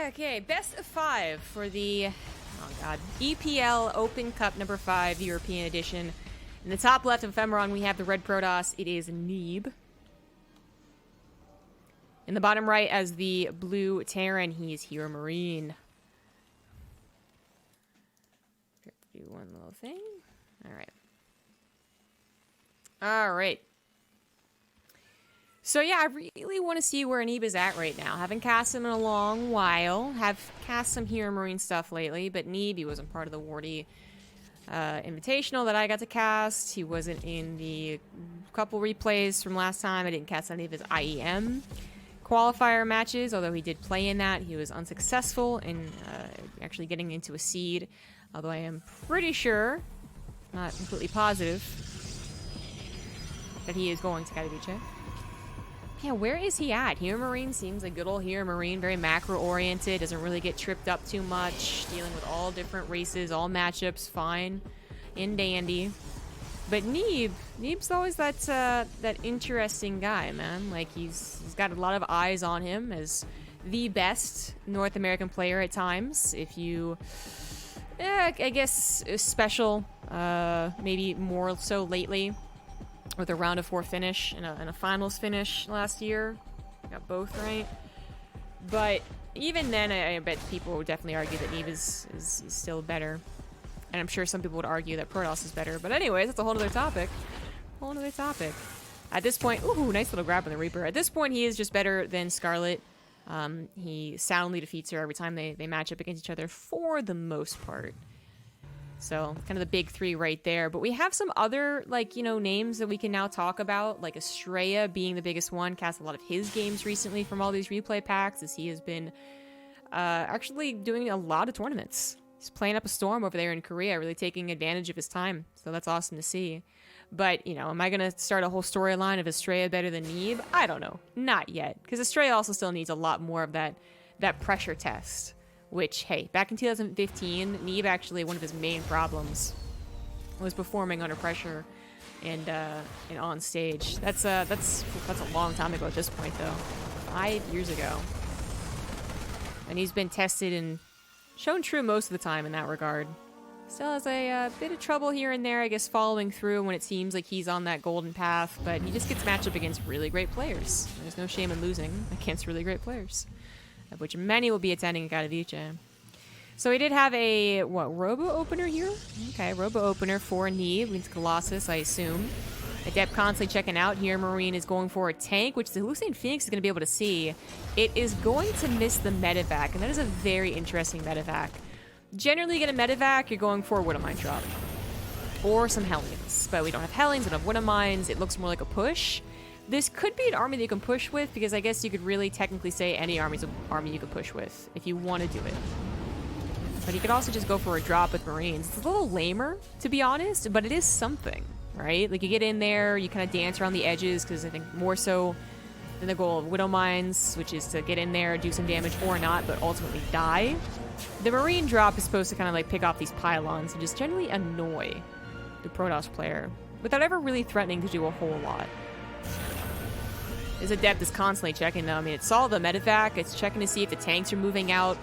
Okay, best of 5 for the, oh god, EPL Open Cup number 5 European edition. In the top left of Ephemeron, we have the red Protoss. It is Neeb. In the bottom right, as the blue Terran, he's HeRoMaRiNE. Do one little thing. Alright. Alright. So yeah, I really want to see where Neeb is at right now. Haven't cast him in a long while. Have cast some HeRoMaRiNE stuff lately, but Neeb, he wasn't part of the Wardy Invitational that I got to cast. He wasn't in the couple replays from last time. I didn't cast any of his IEM qualifier matches, although he did play in that. He was unsuccessful in actually getting into a seed, although I am pretty sure, not completely positive, that he is going to Katowice. Yeah, where is he at? HeRoMaRiNE seems like good old HeRoMaRiNE, very macro-oriented, doesn't really get tripped up too much, dealing with all different races, all matchups, fine and dandy. But Neeb's always that interesting guy, man. Like, he's got a lot of eyes on him as the best North American player at times. If you, I guess, special, maybe more so lately, with a round of 4 finish and a finals finish last year. Got both right. But even then, I bet people would definitely argue that Neeb is still better. And I'm sure some people would argue that Protoss is better. But anyways, that's a whole other topic. Whole other topic. At this point, ooh, nice little grab on the Reaper. At this point, he is just better than Scarlet. He soundly defeats her every time they match up against each other for the most part. So, kind of the big 3 right there. But we have some other, like, you know, names that we can now talk about, like Estrella being the biggest one. Cast a lot of his games recently from all these replay packs, as he has been actually doing a lot of tournaments. He's playing up a storm over there in Korea, really taking advantage of his time. So that's awesome to see. But, you know, am I going to start a whole storyline of Estrella better than Neeb? I don't know. Not yet. Because Estrella also still needs a lot more of that pressure test. Which, hey, back in 2015, Neeb actually, one of his main problems was performing under pressure and on stage. That's a long time ago at this point, though. 5 years ago. And he's been tested and shown true most of the time in that regard. Still has a bit of trouble here and there, I guess, following through when it seems like he's on that golden path, but he just gets matched up against really great players. There's no shame in losing against really great players, of which many will be attending in Katowice. So we did have a, Robo Opener here? Okay, Robo Opener for Neeb against Colossus, I assume. Adept constantly checking out. HeRoMaRiNE is going for a tank, which the Hallucinating Phoenix is going to be able to see. It is going to miss the medevac, and that is a very interesting medevac. Generally, you get a medevac, you're going for a Widowmine drop. Or some Hellions. But we don't have Hellions, we don't have Widowmines. It looks more like a push. This could be an army that you can push with, because I guess you could really technically say any army is an army you could push with, if you want to do it. But you could also just go for a drop with Marines. It's a little lamer, to be honest, but it is something, right? Like, you get in there, you kind of dance around the edges, because I think more so than the goal of Widowmines, which is to get in there, do some damage or not, but ultimately die. The Marine drop is supposed to kind of like pick off these pylons and just generally annoy the Protoss player, without ever really threatening to do a whole lot. This Adept is constantly checking though. I mean, it saw the medevac, it's checking to see if the tanks are moving out.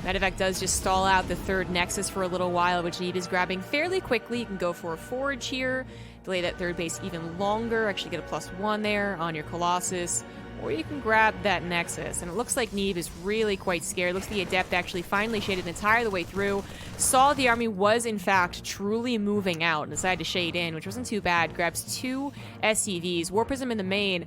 Medevac does just stall out the third Nexus for a little while, which Neeb is grabbing fairly quickly. You can go for a forage here, delay that third base even longer, actually get a +1 there on your Colossus, or you can grab that Nexus. And it looks like Neeb is really quite scared. Looks like the Adept actually finally shaded the entire way through, saw the army was in fact truly moving out, and decided to shade in, which wasn't too bad. Grabs 2 SCVs. War Prism in the main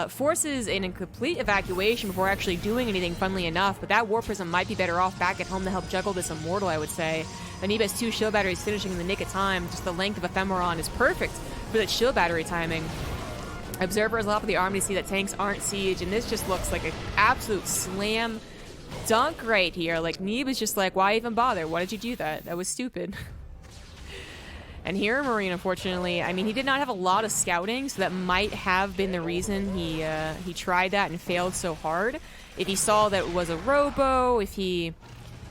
forces in a complete evacuation before actually doing anything, funnily enough, but that War Prism might be better off back at home to help juggle this Immortal, I would say. The Neeb has 2 shield batteries finishing in the nick of time. Just the length of Ephemeron is perfect for that shield battery timing. Observer is off of the army to see that tanks aren't siege, and this just looks like an absolute slam dunk right here. Like, Neeb is just like, why even bother? Why did you do that? That was stupid. And HeRoMaRiNE, unfortunately, I mean, he did not have a lot of scouting, so that might have been the reason he tried that and failed so hard. If he saw that it was a Robo, if he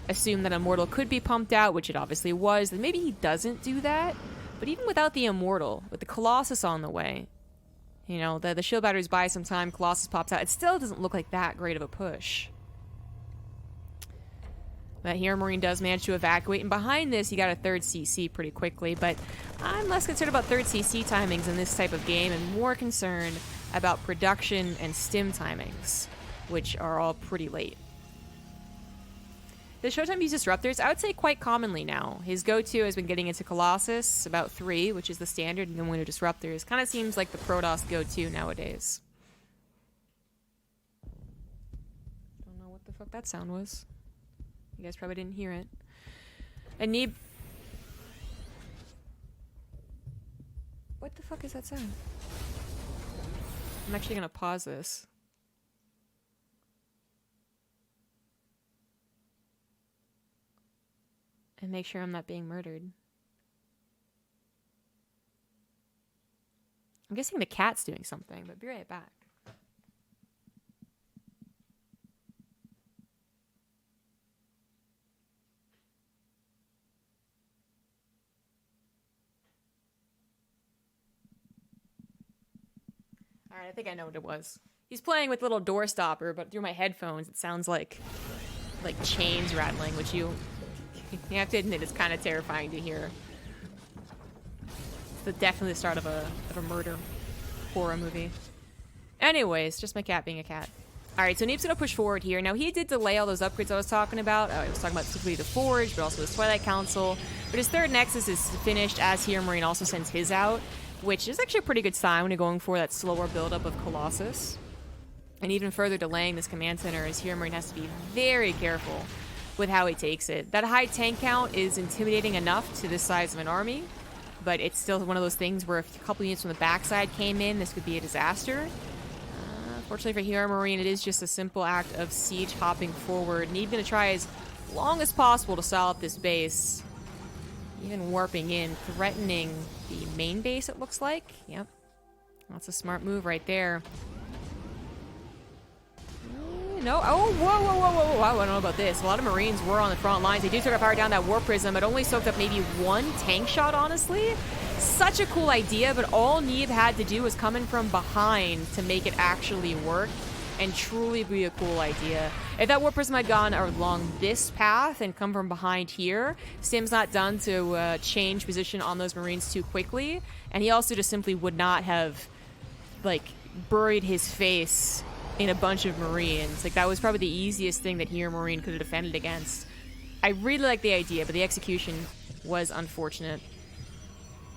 assumed that Immortal could be pumped out, which it obviously was, then maybe he doesn't do that. But even without the Immortal, with the Colossus on the way, you know, the shield batteries buy some time, Colossus pops out. It still doesn't look like that great of a push. But HeRoMaRiNe does manage to evacuate, and behind this, he got a third CC pretty quickly. But I'm less concerned about third CC timings in this type of game, and more concerned about production and stim timings, which are all pretty late. The Showtime uses disruptors, I would say quite commonly now. His go-to has been getting into Colossus, about 3, which is the standard, and then window disruptors. Kind of seems like the Protoss go-to nowadays. Don't know what the fuck that sound was. You guys probably didn't hear it. And Neeb... What the fuck is that sound? I'm actually gonna pause this. And make sure I'm not being murdered. I'm guessing the cat's doing something, but be right back. Alright, I think I know what it was. He's playing with a little door stopper, but through my headphones it sounds like chains rattling, which you have to admit is kind of terrifying to hear. It's definitely the start of a murder horror movie. Anyways, just my cat being a cat. Alright, so Neeb's gonna push forward here. Now, he did delay all those upgrades I was talking about. I was talking about specifically the Forge, but also the Twilight Council. But his third Nexus is finished as HeRoMaRiNe also sends his out, which is actually a pretty good sign when you're going for that slower buildup of Colossus. And even further delaying this command center, as HeRoMaRiNe has to be very careful with how he takes it. That high tank count is intimidating enough to this size of an army, but it's still one of those things where if a couple units from the backside came in, this could be a disaster. Fortunately for HeRoMaRiNe, it is just a simple act of siege hopping forward. Neeb gonna try as long as possible to solve this base. Even warping in, threatening the main base, it looks like. Yep. That's a smart move right there. No. Oh, whoa. I don't know about this. A lot of Marines were on the front lines. They do took a fire down that War Prism. It only soaked up maybe one tank shot, honestly. Such a cool idea, but all Neeb had to do was come in from behind to make it actually work and truly be a cool idea. If that War Prism had gone along this path and come from behind here, Stim's not done to change position on those Marines too quickly, and he also just simply would not have, like, buried his face in a bunch of Marines. Like, that was probably the easiest thing that HeRoMaRiNe could have defended against. I really like the idea, but the execution was unfortunate.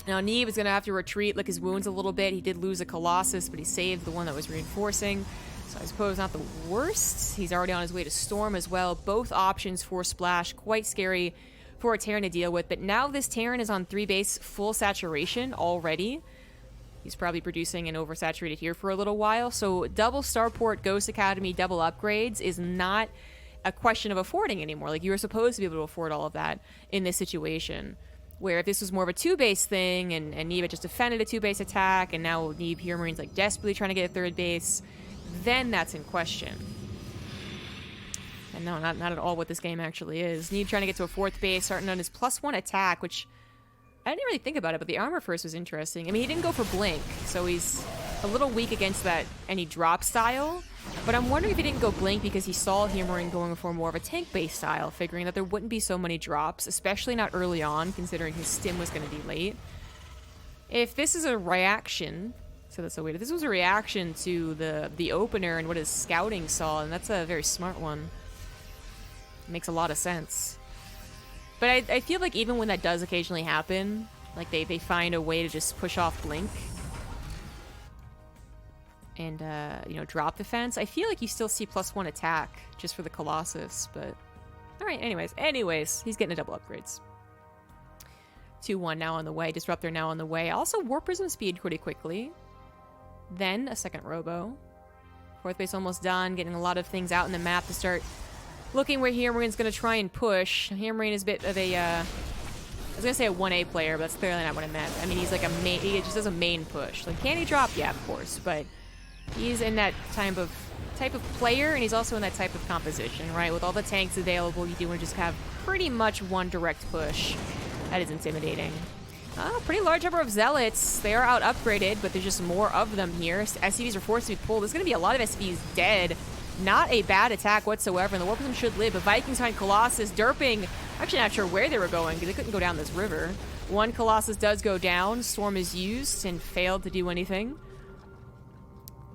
Now, Neeb is going to have to retreat, lick his wounds a little bit. He did lose a Colossus, but he saved the one that was reinforcing. So I suppose not the worst. He's already on his way to Storm as well. Both options for Splash, quite scary for a Terran to deal with. But now this Terran is on 3 base full saturation already. He's probably producing and oversaturated here for a little while. So double Starport, Ghost Academy, double upgrades is not a question of affording anymore. Like, you were supposed to be able to afford all of that in this situation. Where if this was more of a 2-base thing, and Neeb had just defended a 2-base attack, and now Neeb HeRoMaRiNe's like desperately trying to get a 3rd base, then that's in question. And no, not at all what this game actually is. Neeb trying to get to a 4th base, starting on his +1 attack, which I didn't really think about it, but the armor first was interesting. I mean, he didn't go for Blink, so he's a little weak against that any drop style. But I'm wondering if he didn't go Blink because he saw HeRoMaRiNe going for more of a tank-based style, figuring that there wouldn't be so many drops, especially not early on, considering his stim was going to be late. If this is a reaction, so that's so weird. If this was a reaction to the opener and what his scouting saw, and that's a very smart one. It makes a lot of sense. But I feel like even when that does occasionally happen, like they find a way to just push off Blink and, you know, drop defense. I feel like you still see +1 attack just for the Colossus, but... Alright, anyways, he's getting a double upgrades. 2-1 now on the way, Disruptor now on the way. Also, War Prism speed pretty quickly. Then, a second Robo. 4th base almost done, getting a lot of things out in the map to start looking where HeRoMaRiNe's going to try and push. HeRoMaRiNe is a bit of a, I was going to say a 1A player, but that's clearly not what I meant. I mean, he's like a main, he just does a main push. Like, can he drop? Yeah, of course, but he's in that type of player, and he's also in that type of composition, right? With all the tanks available, you do want to just have pretty much one direct push. That is intimidating. Pretty large number of Zealots. They are out upgraded, but there's just more of them here. SCVs are forced to be pulled. There's going to be a lot of SCVs dead Not a bad attack whatsoever, and the Warp Prism should live, but Vikings find Colossus derping. Actually not sure where they were going, because they couldn't go down this river. One Colossus does go down. Storm is used and failed to do anything.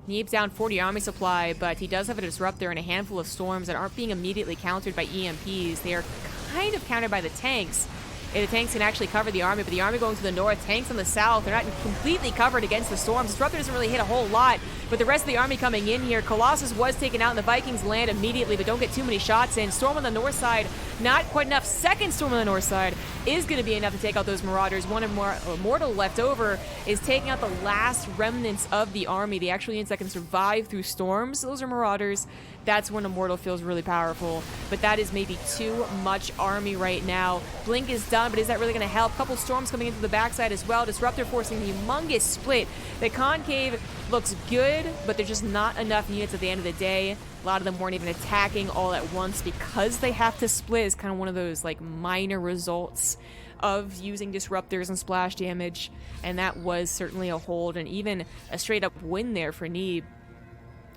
Neeb's down 40 army supply, but he does have a Disruptor and a handful of Storms that aren't being immediately countered by EMPs. They are kind of countered by the tanks. The tanks can actually cover the army, but the army going to the north, tanks on the south, they're not completely covered against the storms. Disruptor doesn't really hit a whole lot, but the rest of the army coming in here. Colossus was taken out, and the Vikings land immediately, but don't get too many shots in. Storm on the north side, not quite enough. Second Storm on the north side is going to be enough to take out those Marauders. One Immortal left over is taking out the last remnants of the army, the actual units that can survive through storms. Those are Marauders. That's when Immortal feels really powerful, but that is maybe too much army right now. Blink is done, but is that really going to help? Couple storms coming into the backside as well. Disruptor forcing the humongous split. The Concave looks good, but there's just not enough units at the end of the day. A lot of them weren't even attacking all at once because they have to split. Is kind of one of those like minor results of using disruptors and splash damage, and that was certainly a hold and even a straight up win there for Neeb,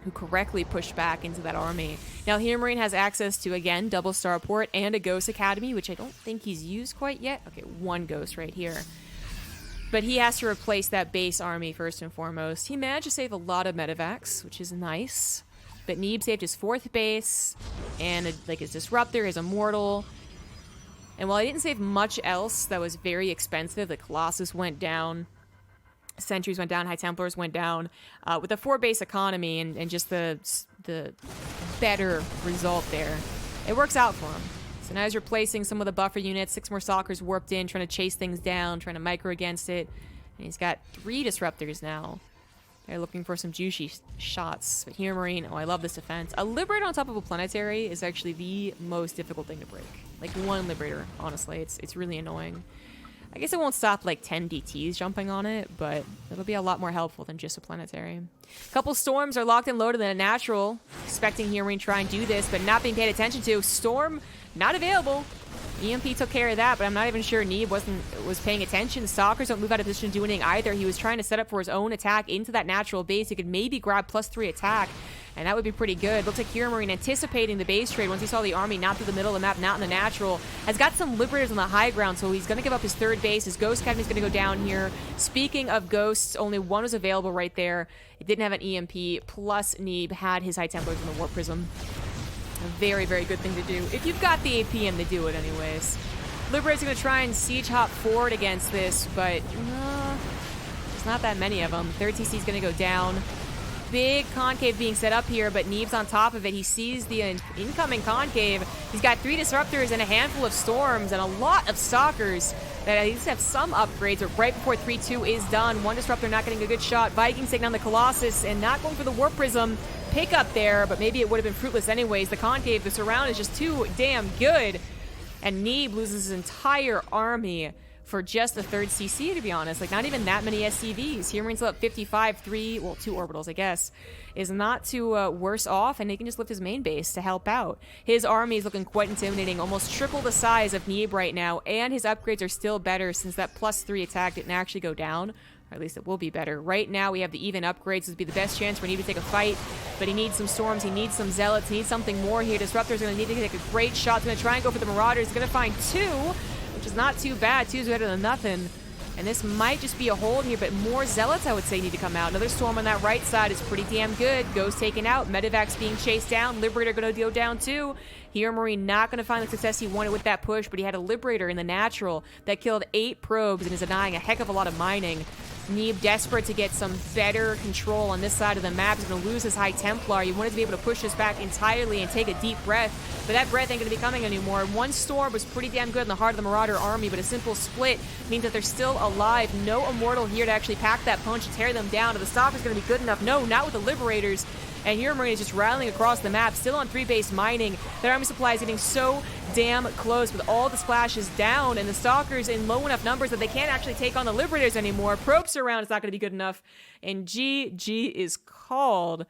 who correctly pushed back into that army. Now, HeRoMaRiNe has access to, again, double Starport and a Ghost Academy, which I don't think he's used quite yet. Okay, one Ghost right here. But he has to replace that base army first and foremost. He managed to save a lot of medevacs, which is nice. But Neeb saved his 4th base, and like his Disruptor, his Immortal. And while he didn't save much else that was very expensive, the Colossus went down, Sentries went down, High Templars went down, with a 4-base economy and just the better result there. It works out for him. So now he's replacing some of the buffer units, 6 more Stalkers warped in, trying to chase things down, trying to micro against it. And he's got 3 Disruptors now. They're looking for some juicy shots. But HeRoMaRiNe, oh, I love this defense. A Liberator on top of a Planetary is actually the most difficult thing to break. Like, one Liberator, honestly. It's really annoying. I guess it won't stop like 10 DTs jumping on it, but it'll be a lot more helpful than just a Planetary. Couple storms are locked and loaded in a natural. Expecting HeRoMaRiNe to try and do this, but not being paid attention to. Storm not available. EMP took care of that, but I'm not even sure Neeb was paying attention. The Stalkers don't move out of position to do anything either. He was trying to set up for his own attack into that natural base. He could maybe grab +3 attack, and that would be pretty good. Looks like HeRoMaRiNe, anticipating the base trade once he saw the army not through the middle of the map, not in the natural, has got some Liberators on the high ground, so he's going to give up his 3rd base. His Ghost Academy is going to go down here. Speaking of Ghosts, only one was available right there. It didn't have an EMP, plus Neeb had his High Templars in the Warp Prism. A very, very good thing to do. If you've got the APM, to do it anyways. Liberators are going to try and siege hop forward against this, but there's not that many of them. 3rd TC is going to go down. Big Concave being set up here, but Neeb's on top of it. He sees the incoming Concave. He's got 3 Disruptors and a handful of Storms and a lot of Stalkers that at least have some upgrades, but right before 3-2 is done, 1 Disruptor not getting a good shot. Vikings taking down the Colossus and not going for the Warp Prism pick up there, but maybe it would have been fruitless anyways. The Concave, the surround is just too damn good. And Neeb loses his entire army for just the 3rd CC, to be honest. Like, not even that many SCVs. HeRoMaRiNe's up 55, 3, well, 2 orbitals, I guess, is not too worse off, and he can just lift his main base to help out. His army is looking quite intimidating, almost triple the size of Neeb right now, and his upgrades are still better since that +3 attack didn't actually go down. Or at least it will be better. Right now, we have the even upgrades. This would be the best chance for Neeb to take a fight. But he needs some Storms. He needs some Zealots. He needs something more here. Disruptor's going to need to take a great shot. He's going to try and go for the Marauders. He's going to find 2, which is not too bad. 2 is better than nothing. And this might just be a hold here, but more Zealots, I would say, need to come out. Another Storm on that right side is pretty damn good. Ghost taken out. Medevacs being chased down. Liberator going to go down too. HeRoMaRiNe not going to find the success he wanted with that push, but he had a Liberator in the natural that killed 8 probes and is denying a heck of a lot of mining. Neeb desperate to get some better control on this side of the map. He's going to lose his High Templar. He wanted to be able to push this back entirely and take a deep breath, but that breath ain't going to be coming anymore. 1 Storm was pretty damn good in the heart of the Marauder army, but a simple split means that they're still alive. No Immortal here to actually pack that punch and tear them down. If the stop is going to be good enough, no, not with the Liberators. And HeRoMaRiNe is just rallying across the map, still on 3-base mining. Their army supply is getting so damn close with all the splashes down and the Stalkers in low enough numbers that they can't actually take on the Liberators anymore. Probes around is not going to be good enough. And GG is called.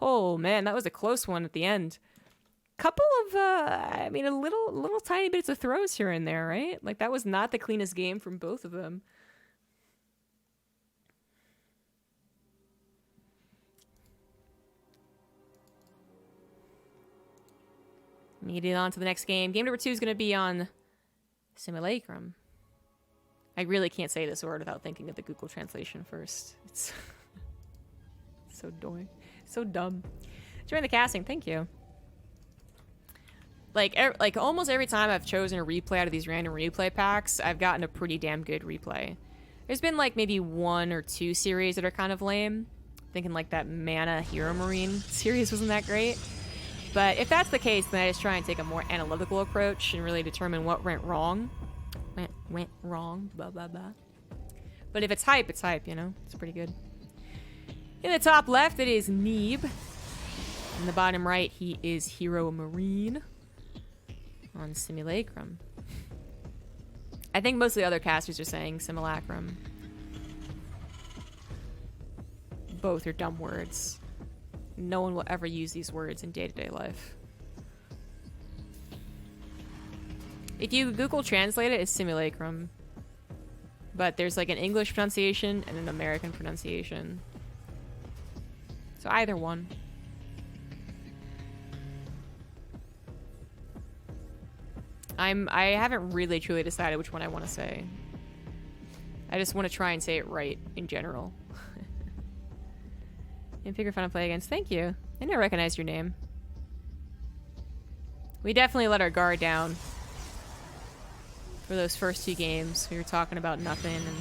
Oh, man, that was a close one at the end. Couple of, I mean, a little tiny bits of throws here and there, right? Like, that was not the cleanest game from both of them. Needed on to the next game. Game number 2 is going to be on Simulacrum. I really can't say this word without thinking of the Google translation first. It's so doy. So dumb. Join the casting. Thank you. Like almost every time I've chosen a replay out of these random replay packs, I've gotten a pretty damn good replay. There's been like maybe 1 or 2 series that are kind of lame. Thinking like that NA HeRoMaRiNe series wasn't that great. But if that's the case, then I just try and take a more analytical approach and really determine what went wrong. Went wrong, blah, blah, blah. But if it's hype, you know? It's pretty good. In the top left, it is Neeb. In the bottom right, he is HeRoMaRiNe on Simulacrum. I think most of the other casters are saying Simulacrum. Both are dumb words. No one will ever use these words in day-to-day life. If you Google translate it, it's Simulacrum. But there's like an English pronunciation and an American pronunciation. So either one. I haven't really truly decided which one I want to say. I just want to try and say it right in general. And figure fun to play against. Thank you. I didn't recognize your name. We definitely let our guard down for those first 2 games. We were talking about nothing, and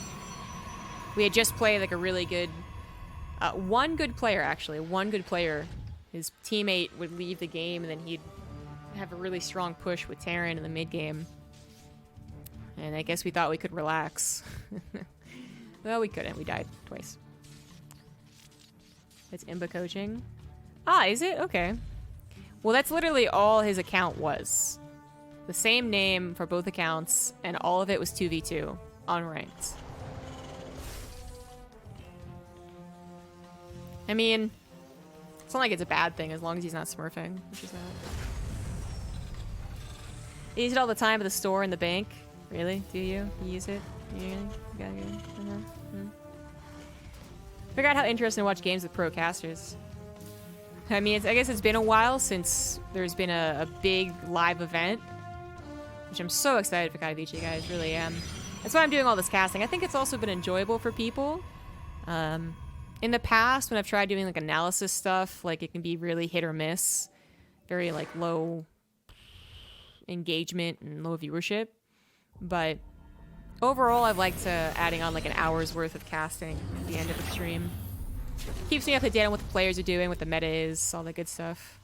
we had just played like a really good one good player, actually. One good player. His teammate would leave the game, and then he'd have a really strong push with Terran in the mid game. And I guess we thought we could relax. Well, we couldn't. We died twice. It's Imba coaching. Ah, is it? Okay. Well, that's literally all his account was. The same name for both accounts, and all of it was 2v2, unranked. I mean, it's not like it's a bad thing as long as he's not smurfing, which is that. You use it all the time at the store and the bank? Really? Do you? You use it? You gotta go. Figure out how interesting to watch games with pro casters. I mean, I guess it's been a while since there's been a big live event, which I'm so excited for Katowice, guys. Really am. That's why I'm doing all this casting. I think it's also been enjoyable for people. In the past, when I've tried doing like analysis stuff, like it can be really hit or miss, very like low engagement and low viewership. But overall, I've liked adding on like an hour's worth of casting at the end of the stream. Keeps me up to date on what the players are doing, what the meta is, all that good stuff.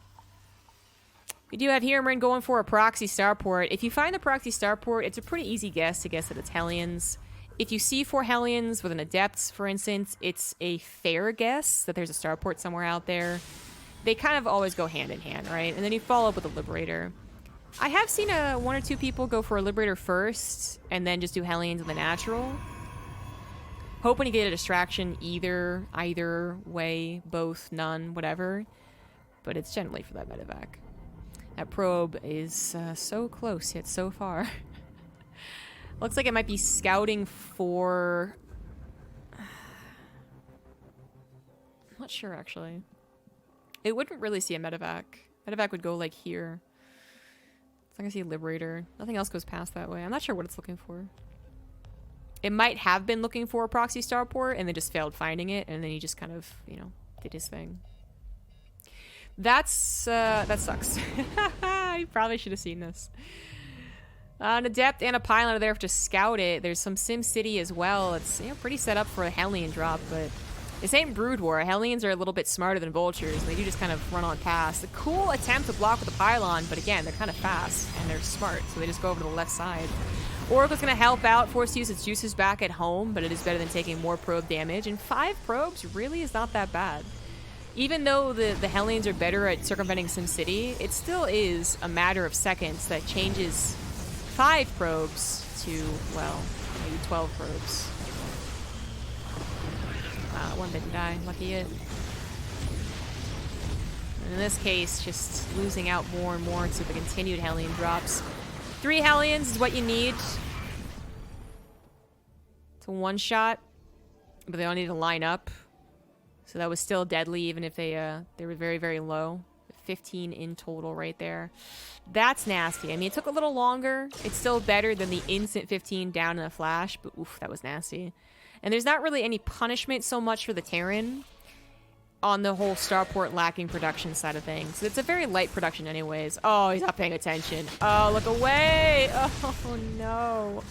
We do have HeRoMaRiNe going for a proxy starport. If you find the proxy starport, it's a pretty easy guess to guess that it's Hellions. If you see 4 Hellions with an Adept, for instance, it's a fair guess that there's a starport somewhere out there. They kind of always go hand in hand, right? And then you follow up with a Liberator. I have seen 1 or 2 people go for a Liberator first and then just do Hellions in the natural. Hoping to get a distraction either way, both, none, whatever. But it's generally for that medevac. That probe is so close yet so far. Looks like it might be scouting for... I'm not sure, actually. It wouldn't really see a medevac. Medevac would go, like, here. It's not gonna see a Liberator. Nothing else goes past that way. I'm not sure what it's looking for. It might have been looking for a proxy starport and then just failed finding it, and then he just kind of, you know, did his thing. That sucks. You probably should have seen this. An Adept and a Pylon are there to scout it. There's some Sim City as well. It's, you know, pretty set up for a Hellion drop, but this ain't Brood War. Hellions are a little bit smarter than Vultures, and they do just kind of run on past. A cool attempt to block with a Pylon, but again, they're kind of fast, and they're smart, so they just go over to the left side. Oracle's going to help out, force to use its juices back at home, but it is better than taking more probe damage, and 5 probes really is not that bad. Even though the Hellions are better at circumventing SimCity, it still is a matter of seconds that changes 5 probes to, well, maybe 12 probes. Wow, one didn't die. Lucky it. And in this case, just losing out more and more to the continued Hellion drops. 3 Hellions is what you need to one-shot, but they all need to line up. So that was still deadly, even if they were very, very low. 15 in total right there. That's nasty. I mean, it took a little longer. It's still better than the instant 15 down in a flash, but oof, that was nasty. And there's not really any punishment so much for the Terran on the whole starport lacking production side of things. It's a very light production anyways. Oh, he's not paying attention. Oh, look away. Oh, no.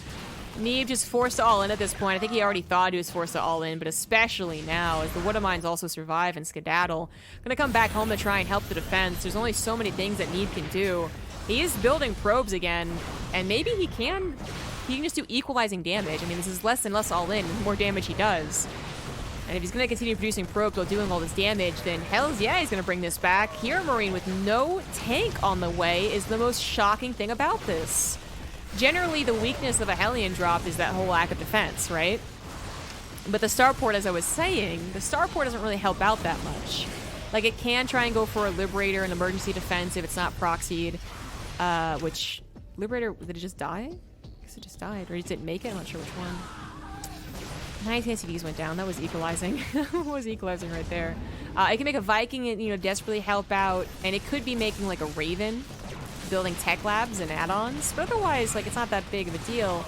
Neeb just forced to all in at this point. I think he already thought he was forced to all in, but especially now as the Woodamines also survive and skedaddle. Gonna come back home to try and help the defense. There's only so many things that Neeb can do. He is building probes again, and maybe he can just do equalizing damage. I mean, this is less and less all in, the more damage he does. And if he's going to continue producing probes while doing all this damage, then hells yeah, he's going to bring this back. HeRoMaRiNe with no tank on the way is the most shocking thing about this. Generally, the weakness of a Hellion drop is that whole lack of defense, right? But the starport, as I was saying, the starport doesn't really help out that much. Like, it can try and go for a Liberator, an emergency defense if it's not proxied. Which, Liberator, did it just die? I guess it just died. Or it didn't make it? I'm not sure which one. 19 SCVs went down. That was equalizing. That was equalizing right there. It can make a Viking and, you know, desperately help out. And it could be making, like, a Raven, building tech labs and add-ons. But otherwise, like, it's not that big of a deal.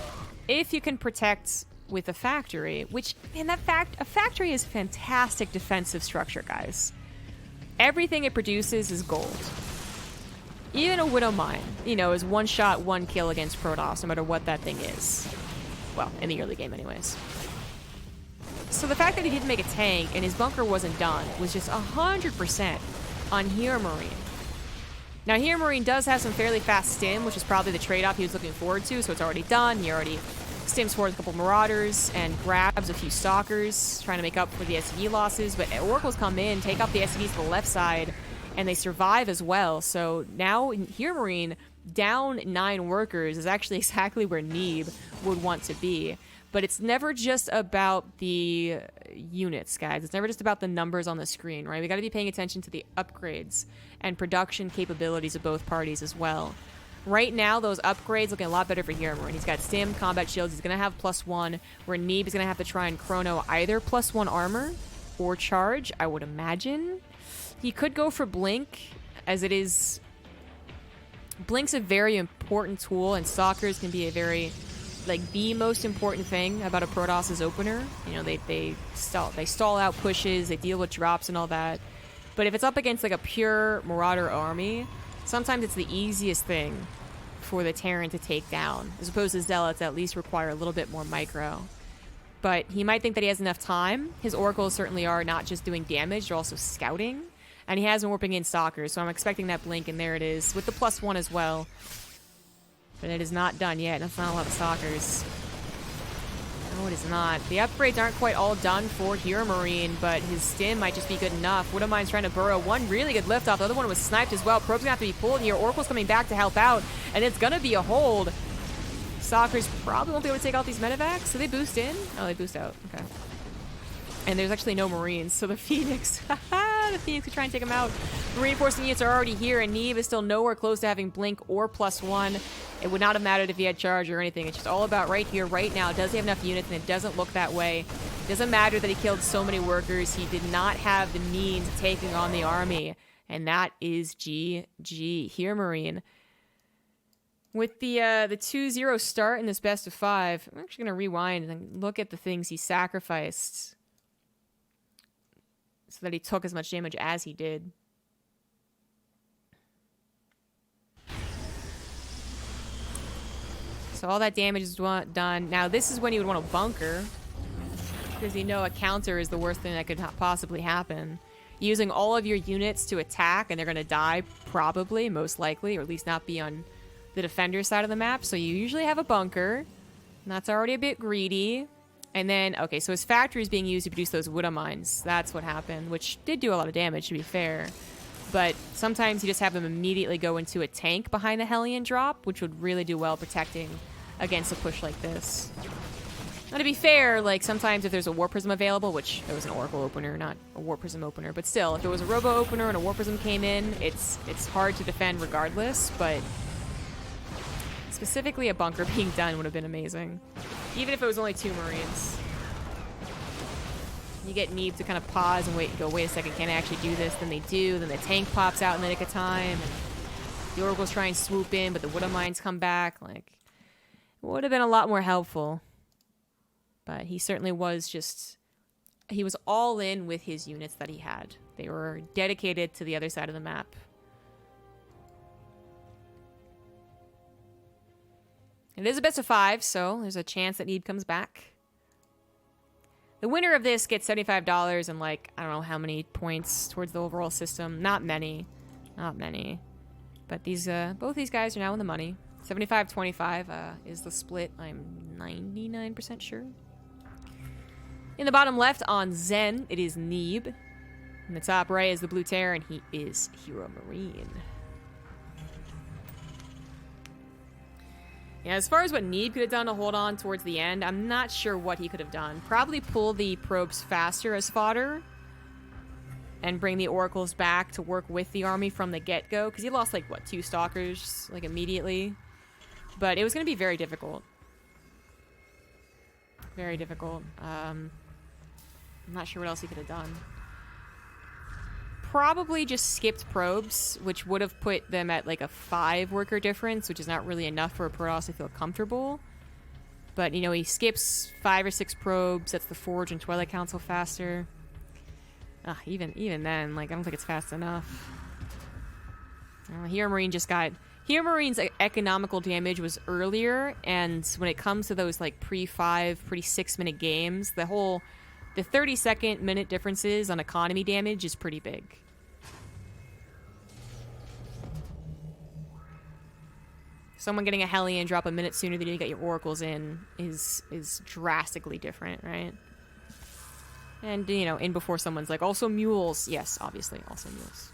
If you can protect with a factory, which, man, a factory is fantastic defensive structure, guys. Everything it produces is gold. Even a Widowmine, you know, is one shot, one kill against Protoss, no matter what that thing is. Well, in the early game anyways. So the fact that he didn't make a tank and his bunker wasn't done was just 100% on HeRoMaRiNe. Now, HeRoMaRiNe does have some fairly fast stim, which is probably the trade-off he was looking forward to, so it's already done. He already stims forward a couple Marauders and grabs a few Stalkers, trying to make up for the SCV losses, but Oracles come in, take out the SCVs to the left side, and they survive as well. So now HeRoMaRiNe, down 9 workers, is actually exactly where Neeb would want to be. But it's never just about the units, guys. It's never just about the numbers on the screen, right? We got to be paying attention to the upgrades and production capabilities of both parties as well. Right now, those upgrades looking a lot better for HeRoMaRiNe. He's got Stim, Combat Shields. He's going to have +1, where Neeb is going to have to try and chrono either +1 armor or charge, I would imagine. He could go for Blink, as it is... Blink's a very important tool, and Stalkers can be a very... like the most important thing about a Protoss's opener. You know, they stall out pushes, they deal with drops and all that. But if it's up against like a pure Marauder army, sometimes it's the easiest thing for the Terran to take down, as opposed to Zealots that at least require a little bit more micro. But he might think that he has enough time. His Oracles certainly are not just doing damage, they're also scouting. And he has been warping in Stalkers, so I'm expecting that Blink, and there it is, with the +1 as well. But it is not done yet. That's not a lot of Stalkers. No, it is not. The upgrades aren't quite all done for HeRoMaRiNe, but his stim might just be good enough. Widowmine's trying to burrow. One really good liftoff. The other one was sniped as well. Probe's gonna have to be pulled here. Oracle's coming back to help out, and it's gonna be a hold. Stalkers probably won't be able to take out these medevacs. So they boost in? Oh, they boost out. Okay. And there's actually no Marines, so the Phoenix... the Phoenix could try and take him out. Reinforcing units are already here, and Neeb is still nowhere close to having Blink or +1. It would not have mattered if he had charge or anything. It's just all about right here, right now. Does he have enough units? And it doesn't look that way. It doesn't matter that he killed so many workers. He did not have the means of taking on the army. And that is GG. HeRoMaRiNe. With the 2-0 start in this best of 5, I'm actually going to rewind and look at the things he sacrificed so that he took as much damage as he did. So all that damage is done. Now this is when you would want to bunker, because you know a counter is the worst thing that could possibly happen. Using all of your units to attack, and they're going to die, probably, most likely, or at least not be on the defender side of the map. So you usually have a bunker, and that's already a bit greedy. And then, okay, so his factory is being used to produce those Widowmines. That's what happened, which did do a lot of damage, to be fair. But sometimes you just have them immediately go into a tank behind the Hellion drop, which would really do well protecting against a push like this. Now, to be fair, like, sometimes if there's a War Prism available, which it was an Oracle opener, not a War Prism opener, but still, if there was a Robo opener and a War Prism came in, it's hard to defend regardless, but specifically a bunker being done would have been amazing. Even if it was only 2 Marines. You get Neeb to kind of pause and wait and go, wait a second, can I actually do this? Then they do. Then the tank pops out in the nick of time. And the oracles try and swoop in, but the Widow Mines come back. Like, it would have been a lot more helpful. But he certainly was just... He was all in with his units that he had. They were dedicated to the other side of the map. It is a best of 5, so there's a chance that Neeb comes back. The winner of this gets $75 and, like, I don't know how many points towards the overall system. Not many. Not many. But these, both these guys are now in the money. 75-25 is the split. I'm 99% sure. In the bottom left on Zen, it is Neeb. In the top right is the Blue Terran. He is HeRoMaRiNe. Yeah, as far as what Neeb could have done to hold on towards the end, I'm not sure what he could have done. Probably pull the probes faster as fodder and bring the oracles back to work with the army from the get-go. Because he lost, like, what, 2 stalkers, like, immediately. But it was going to be very difficult. Very difficult. I'm not sure what else he could have done. Probably just skipped probes, which would have put them at like a 5 worker difference, which is not really enough for a Protoss to feel comfortable. But, you know, he skips 5 or 6 probes. That's the Forge and Twilight Council faster. Even then, like, I don't think it's fast enough. HeRoMaRiNe just got... HeRoMaRiNe's economical damage was earlier, and when it comes to those, like, pre-5, pre-6-minute games, the 30-second minute differences on economy damage is pretty big. Someone getting a Hellion drop a minute sooner than you get your oracles in is drastically different, right? And, you know, in before someone's like, also mules. Yes, obviously, also mules.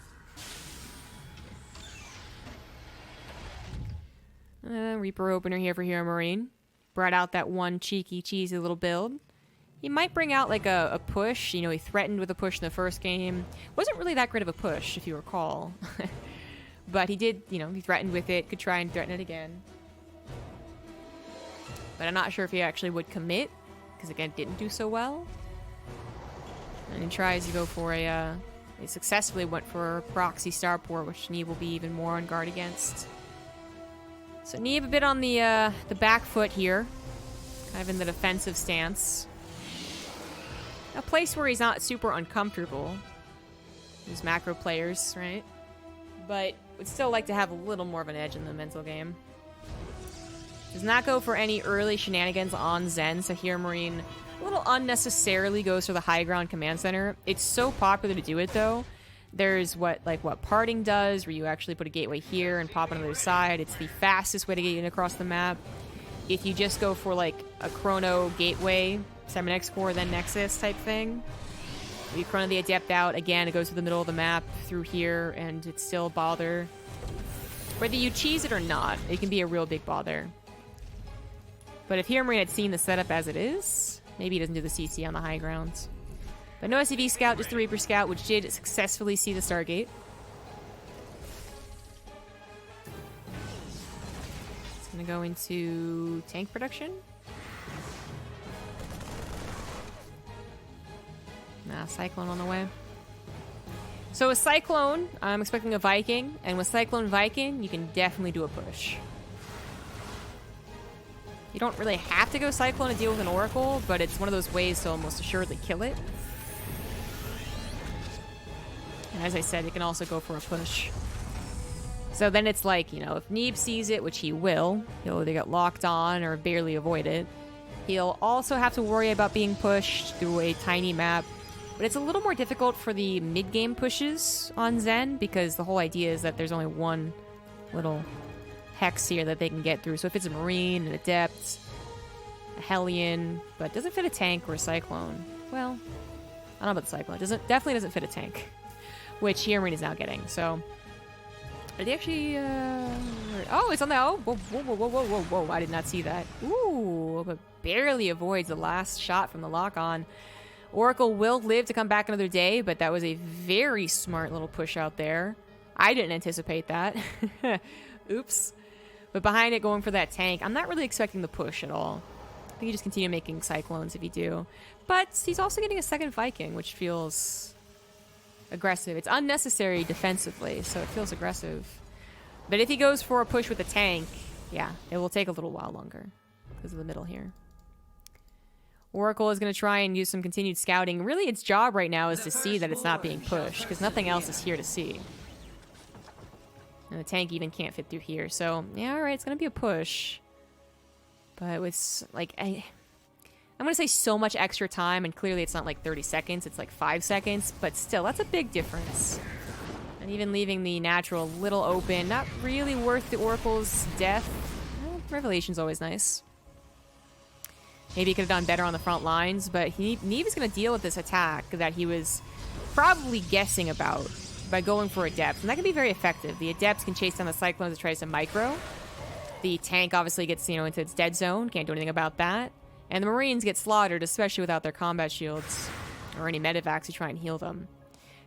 Reaper opener here for HeRoMaRiNe. Brought out that one cheeky, cheesy little build. He might bring out, like, a push. You know, he threatened with a push in the first game. Wasn't really that great of a push, if you recall. But he did, you know, he threatened with it. Could try and threaten it again. But I'm not sure if he actually would commit. Because, again, didn't do so well. And he tries to go for a... he successfully went for a proxy starport, which Neeb will be even more on guard against. So Neeb a bit on the back foot here. Kind of in the defensive stance. A place where he's not super uncomfortable. There's macro players, right? But would still like to have a little more of an edge in the mental game. Does not go for any early shenanigans on Zen, so HeRoMaRiNe a little unnecessarily goes for the high ground command center. It's so popular to do it, though. There's what Parting does, where you actually put a gateway here and pop on the other side. It's the fastest way to get in across the map. If you just go for, like, a Chrono gateway, Semenex core, then Nexus type thing, you Chrono the Adept out, again, it goes to the middle of the map through here, and it's still a bother. Whether you cheese it or not, it can be a real big bother. But if HeRoMaRiNe had seen the setup as it is, maybe he doesn't do the CC on the high grounds. But no SCV Scout, just the Reaper Scout, which did successfully see the Stargate. It's going to go into tank production. Nah, Cyclone on the way. So with Cyclone, I'm expecting a Viking. And with Cyclone Viking, you can definitely do a push. You don't really have to go Cyclone to deal with an Oracle, but it's one of those ways to almost assuredly kill it. And as I said, it can also go for a push. So then it's like, you know, if Neeb sees it, which he will, he'll either get locked on or barely avoid it. He'll also have to worry about being pushed through a tiny map. But it's a little more difficult for the mid-game pushes on Zen, because the whole idea is that there's only one little hex here that they can get through. So if it's a Marine, an Adept, a Hellion, but doesn't fit a tank or a Cyclone. Well, I don't know about the Cyclone. It definitely doesn't fit a tank, which HeRoMaRiNe is now getting. So, did he actually? Oh, it's on the. Oh, whoa, whoa, whoa, whoa, whoa, whoa! I did not see that. Ooh, but barely avoids the last shot from the lock-on. Oracle will live to come back another day, but that was a very smart little push out there. I didn't anticipate that. Oops. But behind it, going for that tank, I'm not really expecting the push at all. think you just continue making Cyclones if you do. But he's also getting a second Viking, which feels aggressive. It's unnecessary defensively, so it feels aggressive. But if he goes for a push with a tank, yeah, it will take a little while longer because of the middle here. Oracle is going to try and use some continued scouting. Really, its job right now is to see that it's not being pushed, because nothing else is here to see. And the tank even can't fit through here. So, yeah, alright, it's going to be a push. But with, like, I'm going to say so much extra time, and clearly it's not like 30 seconds, it's like 5 seconds. But still, that's a big difference. And even leaving the natural a little open, not really worth the Oracle's death. Well, Revelation's always nice. Maybe he could have done better on the front lines, but Neeb is going to deal with this attack that he was probably guessing about by going for Adept. And that can be very effective. The Adepts can chase down the Cyclones and try to micro. The tank obviously gets, you know, into its dead zone. Can't do anything about that. And the Marines get slaughtered, especially without their combat shields or any medevacs to try and heal them.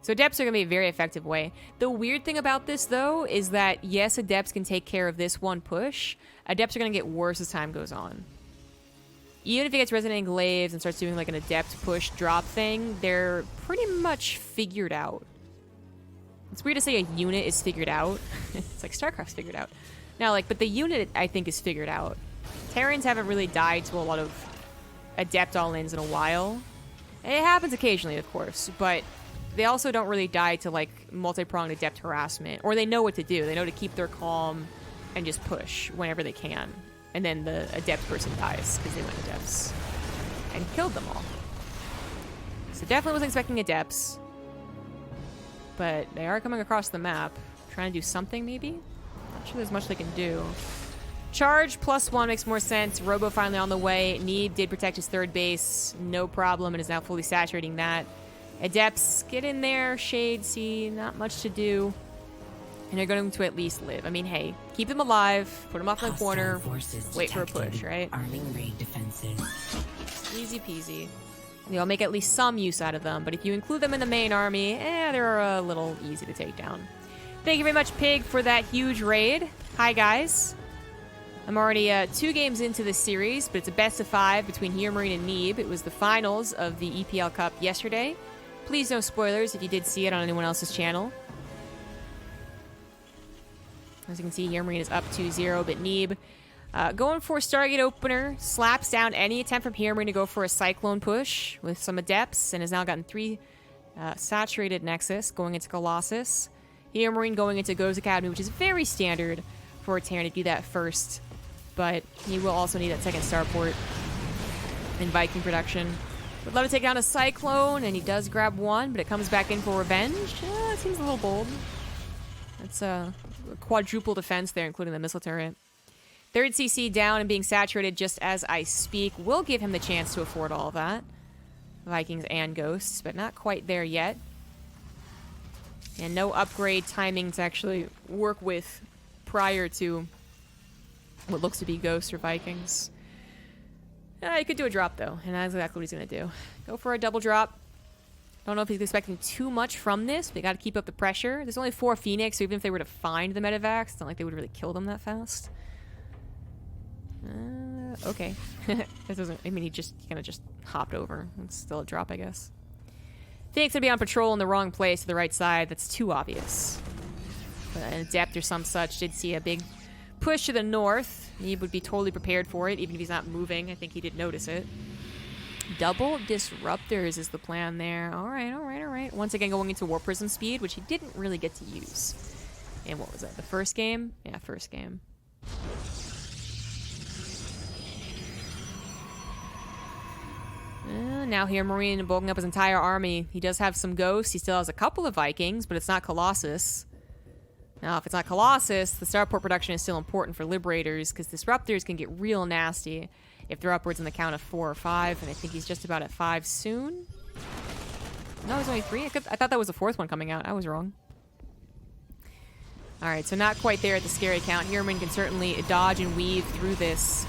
So Adepts are going to be a very effective way. The weird thing about this, though, is that, yes, Adepts can take care of this one push. Adepts are going to get worse as time goes on. Even if he gets Resonating Glaives and starts doing like an Adept push drop thing, they're pretty much figured out. It's weird to say a unit is figured out. It's like StarCraft's figured out. Now, like, but the unit, I think, is figured out. Terrans haven't really died to a lot of Adept all-ins in a while. It happens occasionally, of course, but they also don't really die to, like, multi-pronged Adept harassment. Or they know what to do. They know to keep their calm and just push whenever they can. And then the Adept person dies because they went Adepts and killed them all. So definitely wasn't expecting Adepts. But they are coming across the map. Trying to do something, maybe? Not sure there's much they can do. Charge +1 makes more sense. Robo finally on the way. Neeb did protect his third base. No problem, and is now fully saturating that. Adepts, get in there. Shade, see, not much to do. And they're going to at least live. I mean, hey, keep them alive, put them off in the corner, wait for a push, right? Arming raid defenses. Easy peasy. You'll make at least some use out of them, but if you include them in the main army, they're a little easy to take down. Thank you very much, Pig, for that huge raid. Hi, guys. I'm already 2 games into this series, but it's a best of 5 between HeRoMaRiNe and Neeb. It was the finals of the EPL Cup yesterday. Please no spoilers if you did see it on anyone else's channel. As you can see, HeRoMaRiNe is up 2-0, but Neeb going for Stargate opener, slaps down any attempt from HeRoMaRiNe to go for a Cyclone push with some Adepts, and has now gotten 3 saturated Nexus going into Colossus. HeRoMaRiNe going into Ghost Academy, which is very standard for a Terran to do that first, but he will also need that second starport in Viking production. Would love to take down a Cyclone, and he does grab one, but it comes back in for revenge. It seems a little bold. That's a quadruple defense there, including the missile turret. Third CC down and being saturated just as I speak will give him the chance to afford all of that. Vikings and Ghosts, but not quite there yet. And no upgrade timing to actually work with prior to what looks to be Ghosts or Vikings. He could do a drop, though, and that's exactly what he's going to do. Go for a double drop. Don't know if he's expecting too much from this, but they got to keep up the pressure. There's only 4 Phoenix, so even if they were to find the medevacs, it's not like they would really kill them that fast. Okay. This doesn't, I mean, he kind of just hopped over. It's still a drop, I guess. Phoenix gonna be on patrol in the wrong place to the right side. That's too obvious. But an Adept or some such did see a big push to the north. He would be totally prepared for it, even if he's not moving. I think he did notice it. Double Disruptors is the plan there. Alright, alright, alright. Once again going into Warp Prism speed, which he didn't really get to use. And what was that, the first game? Yeah, first game. Now HeRoMaRiNe bulking up his entire army. He does have some Ghosts. He still has a couple of Vikings, but it's not Colossus. Now, if it's not Colossus, the starport production is still important for Liberators, because Disruptors can get real nasty if they're upwards in the count of 4 or 5, and I think he's just about at 5 soon. No, there's only 3. I thought that was the 4th one coming out. I was wrong. Alright, so not quite there at the scary count. HeRoMaRiNe can certainly dodge and weave through this.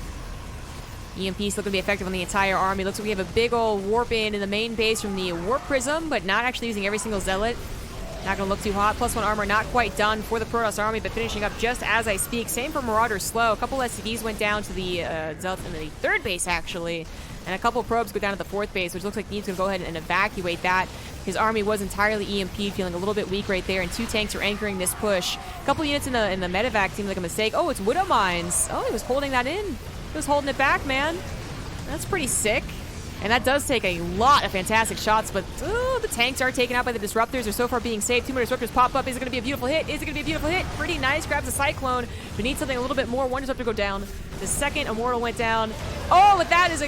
EMP's still going to be effective on the entire army. Looks like we have a big old warp in the main base from the Warp Prism, but not actually using every single Zealot. Not gonna look too hot. +1 armor not quite done for the Protoss army, but finishing up just as I speak. Same for Marauder Slow. A couple SCVs went down to the Zelts in the 3rd base, actually. And a couple probes go down to the 4th base, which looks like Neeb's gonna go ahead and evacuate that. His army was entirely EMP'd, feeling a little bit weak right there, and 2 tanks are anchoring this push. A couple units in the medevac seemed like a mistake. Oh, it's Widow Mines. Oh, he was holding that in. He was holding it back, man. That's pretty sick. And that does take a lot of fantastic shots, but the tanks are taken out by the disruptors. They're so far being saved. 2 more disruptors pop up. Is it going to be a beautiful hit? Is it going to be a beautiful hit? Pretty nice. Grabs a cyclone. We need something a little bit more. 1 disruptor go down. The 2nd immortal went down. Oh, but that is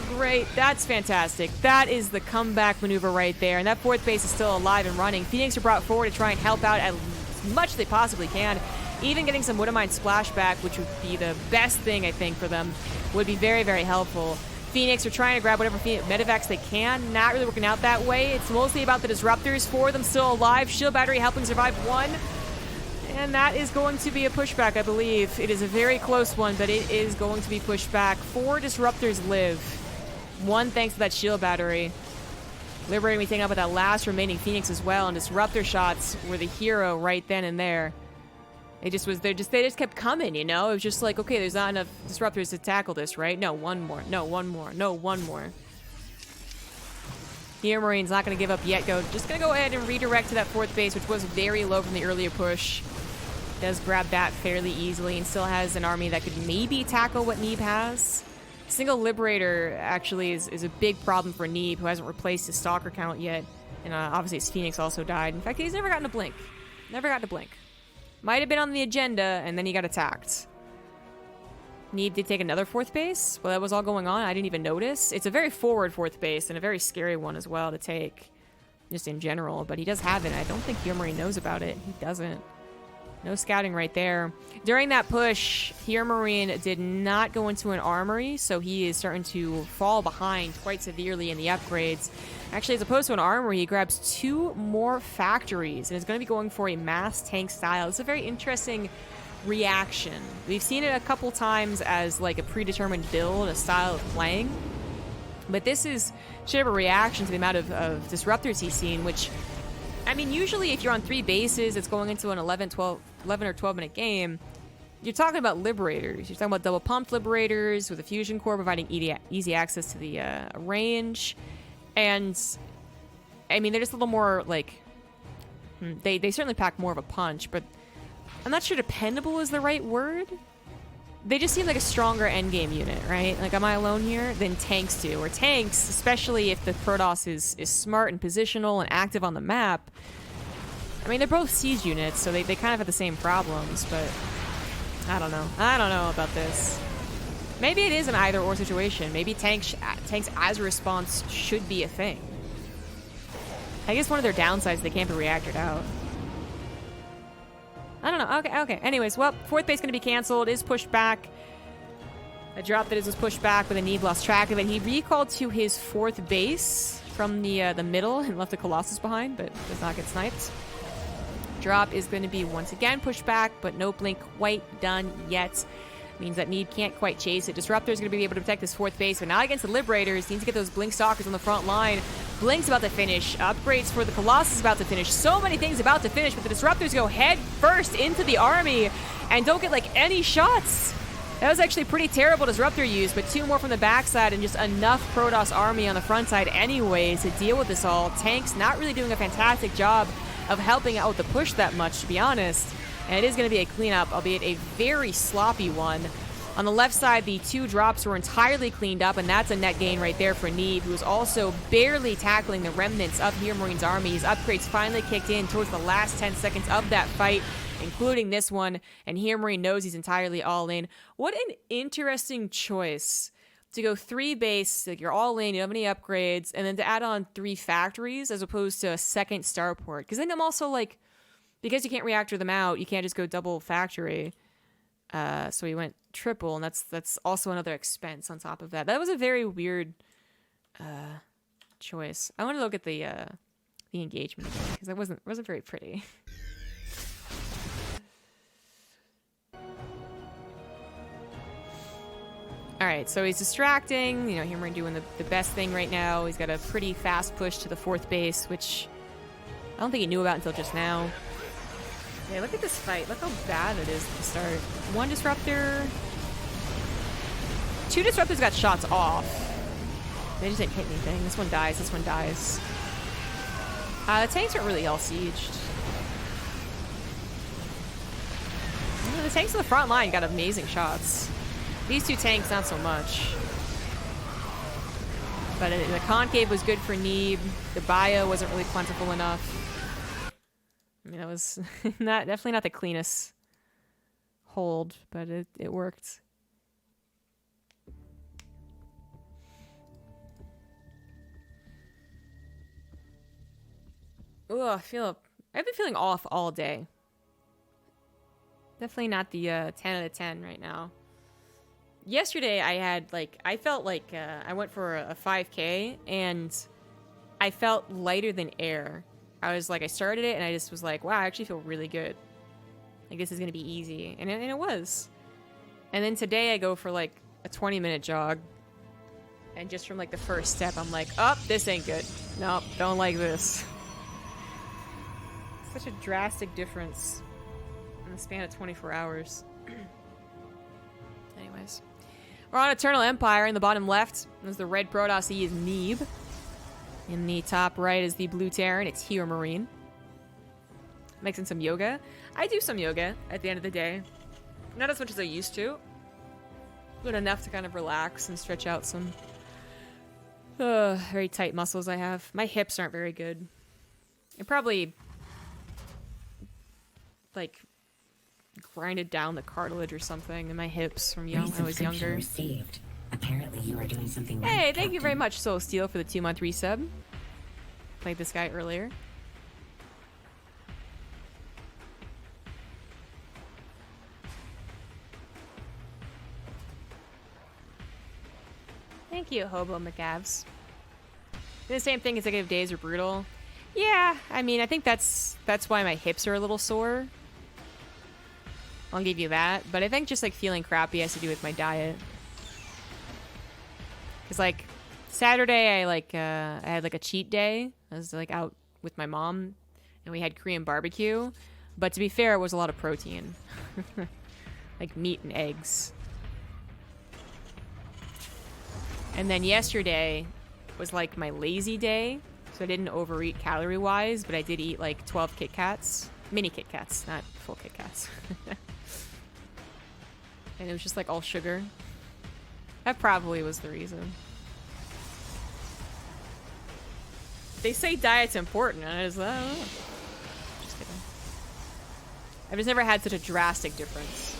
that's fantastic. That is the comeback maneuver right there. And that 4th base is still alive and running. Phoenix are brought forward to try and help out as much as they possibly can. Even getting some Widowmine splashback, which would be the best thing, I think, for them, would be very, very helpful. Phoenix are trying to grab whatever medevacs they can. Not really working out that way. It's mostly about the disruptors. 4 of them still alive. Shield battery helping survive 1. And that is going to be a pushback, I believe. It is a very close one, but it is going to be pushed back. 4 disruptors live. 1 thanks to that shield battery. Liberating me taking up with that last remaining Phoenix as well. And disruptor shots were the hero right then and there. They just kept coming, you know? It was just like, okay, there's not enough disruptors to tackle this, right? No, 1 more. No, 1 more. No, 1 more. HeRoMaRine's not going to give up yet. Just going to go ahead and redirect to that 4th base, which was very low from the earlier push. Does grab that fairly easily and still has an army that could maybe tackle what Neeb has. Single Liberator actually is a big problem for Neeb, who hasn't replaced his Stalker count yet. And obviously his Phoenix also died. In fact, he's never gotten a blink. Never gotten a blink. Might have been on the agenda, and then he got attacked. Neeb did take another 4th base. Well, that was all going on. I didn't even notice. It's a very forward 4th base, and a very scary one as well to take. Just in general, but he does have it. I don't think HeRoMaRiNe knows about it. He doesn't. No scouting right there. During that push, HeRoMaRiNe did not go into an armory, so he is starting to fall behind quite severely in the upgrades. Actually, as opposed to an armory, he grabs 2 more factories and is going to be going for a mass tank style. It's a very interesting reaction. We've seen it a couple times as like a predetermined build, a style of playing. But this is sort of a reaction to the amount of disruptors he's seen, which, I mean, usually if you're on 3 bases, it's going into an 11 or 12 minute game. You're talking about liberators. You're talking about double pumped liberators with a fusion core providing easy access to the range. And, I mean, they're just a little more, like, they certainly pack more of a punch, but I'm not sure dependable is the right word. They just seem like a stronger endgame unit, right? Like, am I alone here? Than tanks do. Or tanks, especially if the Protoss is smart and positional and active on the map. I mean, they're both siege units, so they kind of have the same problems, but I don't know. I don't know about this. Maybe it is an either-or situation. Maybe tanks as a response should be a thing. I guess one of their downsides, they can't be reactored out. I don't know. Okay. Anyways, well, 4th base going to be canceled. Is pushed back. A drop that was pushed back, but the Neeb lost track of it. He recalled to his 4th base from the middle and left the Colossus behind, but does not get sniped. Drop is going to be once again pushed back, but no blink quite done yet. Means that Neeb can't quite chase it. Disruptor is going to be able to protect his 4th base, but not against the Liberators. Needs to get those Blink Stalkers on the front line. Blink's about to finish. Upgrades for the Colossus about to finish. So many things about to finish, but the Disruptors go head first into the army and don't get, like, any shots. That was actually pretty terrible Disruptor use, but 2 more from the backside and just enough Protoss army on the front side anyways to deal with this all. Tanks not really doing a fantastic job of helping out with the push that much, to be honest. And it is going to be a cleanup, albeit a very sloppy one. On the left side, the 2 drops were entirely cleaned up, and that's a net gain right there for Neeb, who is also barely tackling the remnants of HeRoMaRiNe's army. His upgrades finally kicked in towards the last 10 seconds of that fight, including this one, and HeRoMaRiNe knows he's entirely all in. What an interesting choice to go 3 base, like you're all in, you don't have any upgrades, and then to add on 3 factories as opposed to a 2nd starport. Because then I'm also like, because you can't reactor them out, you can't just go double factory. So he went triple, and that's also another expense on top of that. That was a very weird choice. I want to look at the engagement again, because that wasn't very pretty. All right, so he's distracting. You know, HeRoMaRiNe doing the best thing right now. He's got a pretty fast push to the 4th base, which I don't think he knew about until just now. Okay, look at this fight. Look how bad it is at the start. One disruptor. Two disruptors got shots off. They just didn't hit anything. This one dies. This one dies. The tanks aren't really all sieged. The tanks on the front line got amazing shots. These two tanks, not so much. But the concave was good for Neeb. The bio wasn't really plentiful enough. I mean, that was definitely not the cleanest hold, but it worked. Ugh, I've been feeling off all day. Definitely not the 10 out of 10 right now. Yesterday I felt like I went for a 5K and I felt lighter than air. I started it and I just was like, wow, I actually feel really good. Like this is gonna be easy, and it was. And then today I go for like a 20-minute jog, and just from like the first step, I'm like, oh, this ain't good. Nope, don't like this. Such a drastic difference in the span of 24 hours. Anyways. We're on Eternal Empire. In the bottom left is the red Protoss is Neeb. In the top right is the blue Terran. It's HeRoMaRiNe. Mixing some yoga. I do some yoga at the end of the day. Not as much as I used to, but enough to kind of relax and stretch out some very tight muscles I have. My hips aren't very good. I probably like grinded down the cartilage or something in my hips from when I was younger. Received. Apparently you are doing something right, hey, thank you very much, Soul Steel, for the 2-month resub. Played this guy earlier. Thank you, Hobo McGavs. The same thing, consecutive days are brutal. Yeah, I mean, I think that's why my hips are a little sore. I'll give you that. But I think just like feeling crappy has to do with my diet. Cause like Saturday I had like a cheat day. I was like out with my mom and we had Korean barbecue. But to be fair, it was a lot of protein. Like meat and eggs. And then yesterday was like my lazy day. So I didn't overeat calorie-wise, but I did eat like 12 Kit Kats. Mini Kit Kats, not full Kit Kats. And it was just like all sugar. That probably was the reason. They say diet's important, and I was like, I don't know. Just kidding. I've just never had such a drastic difference.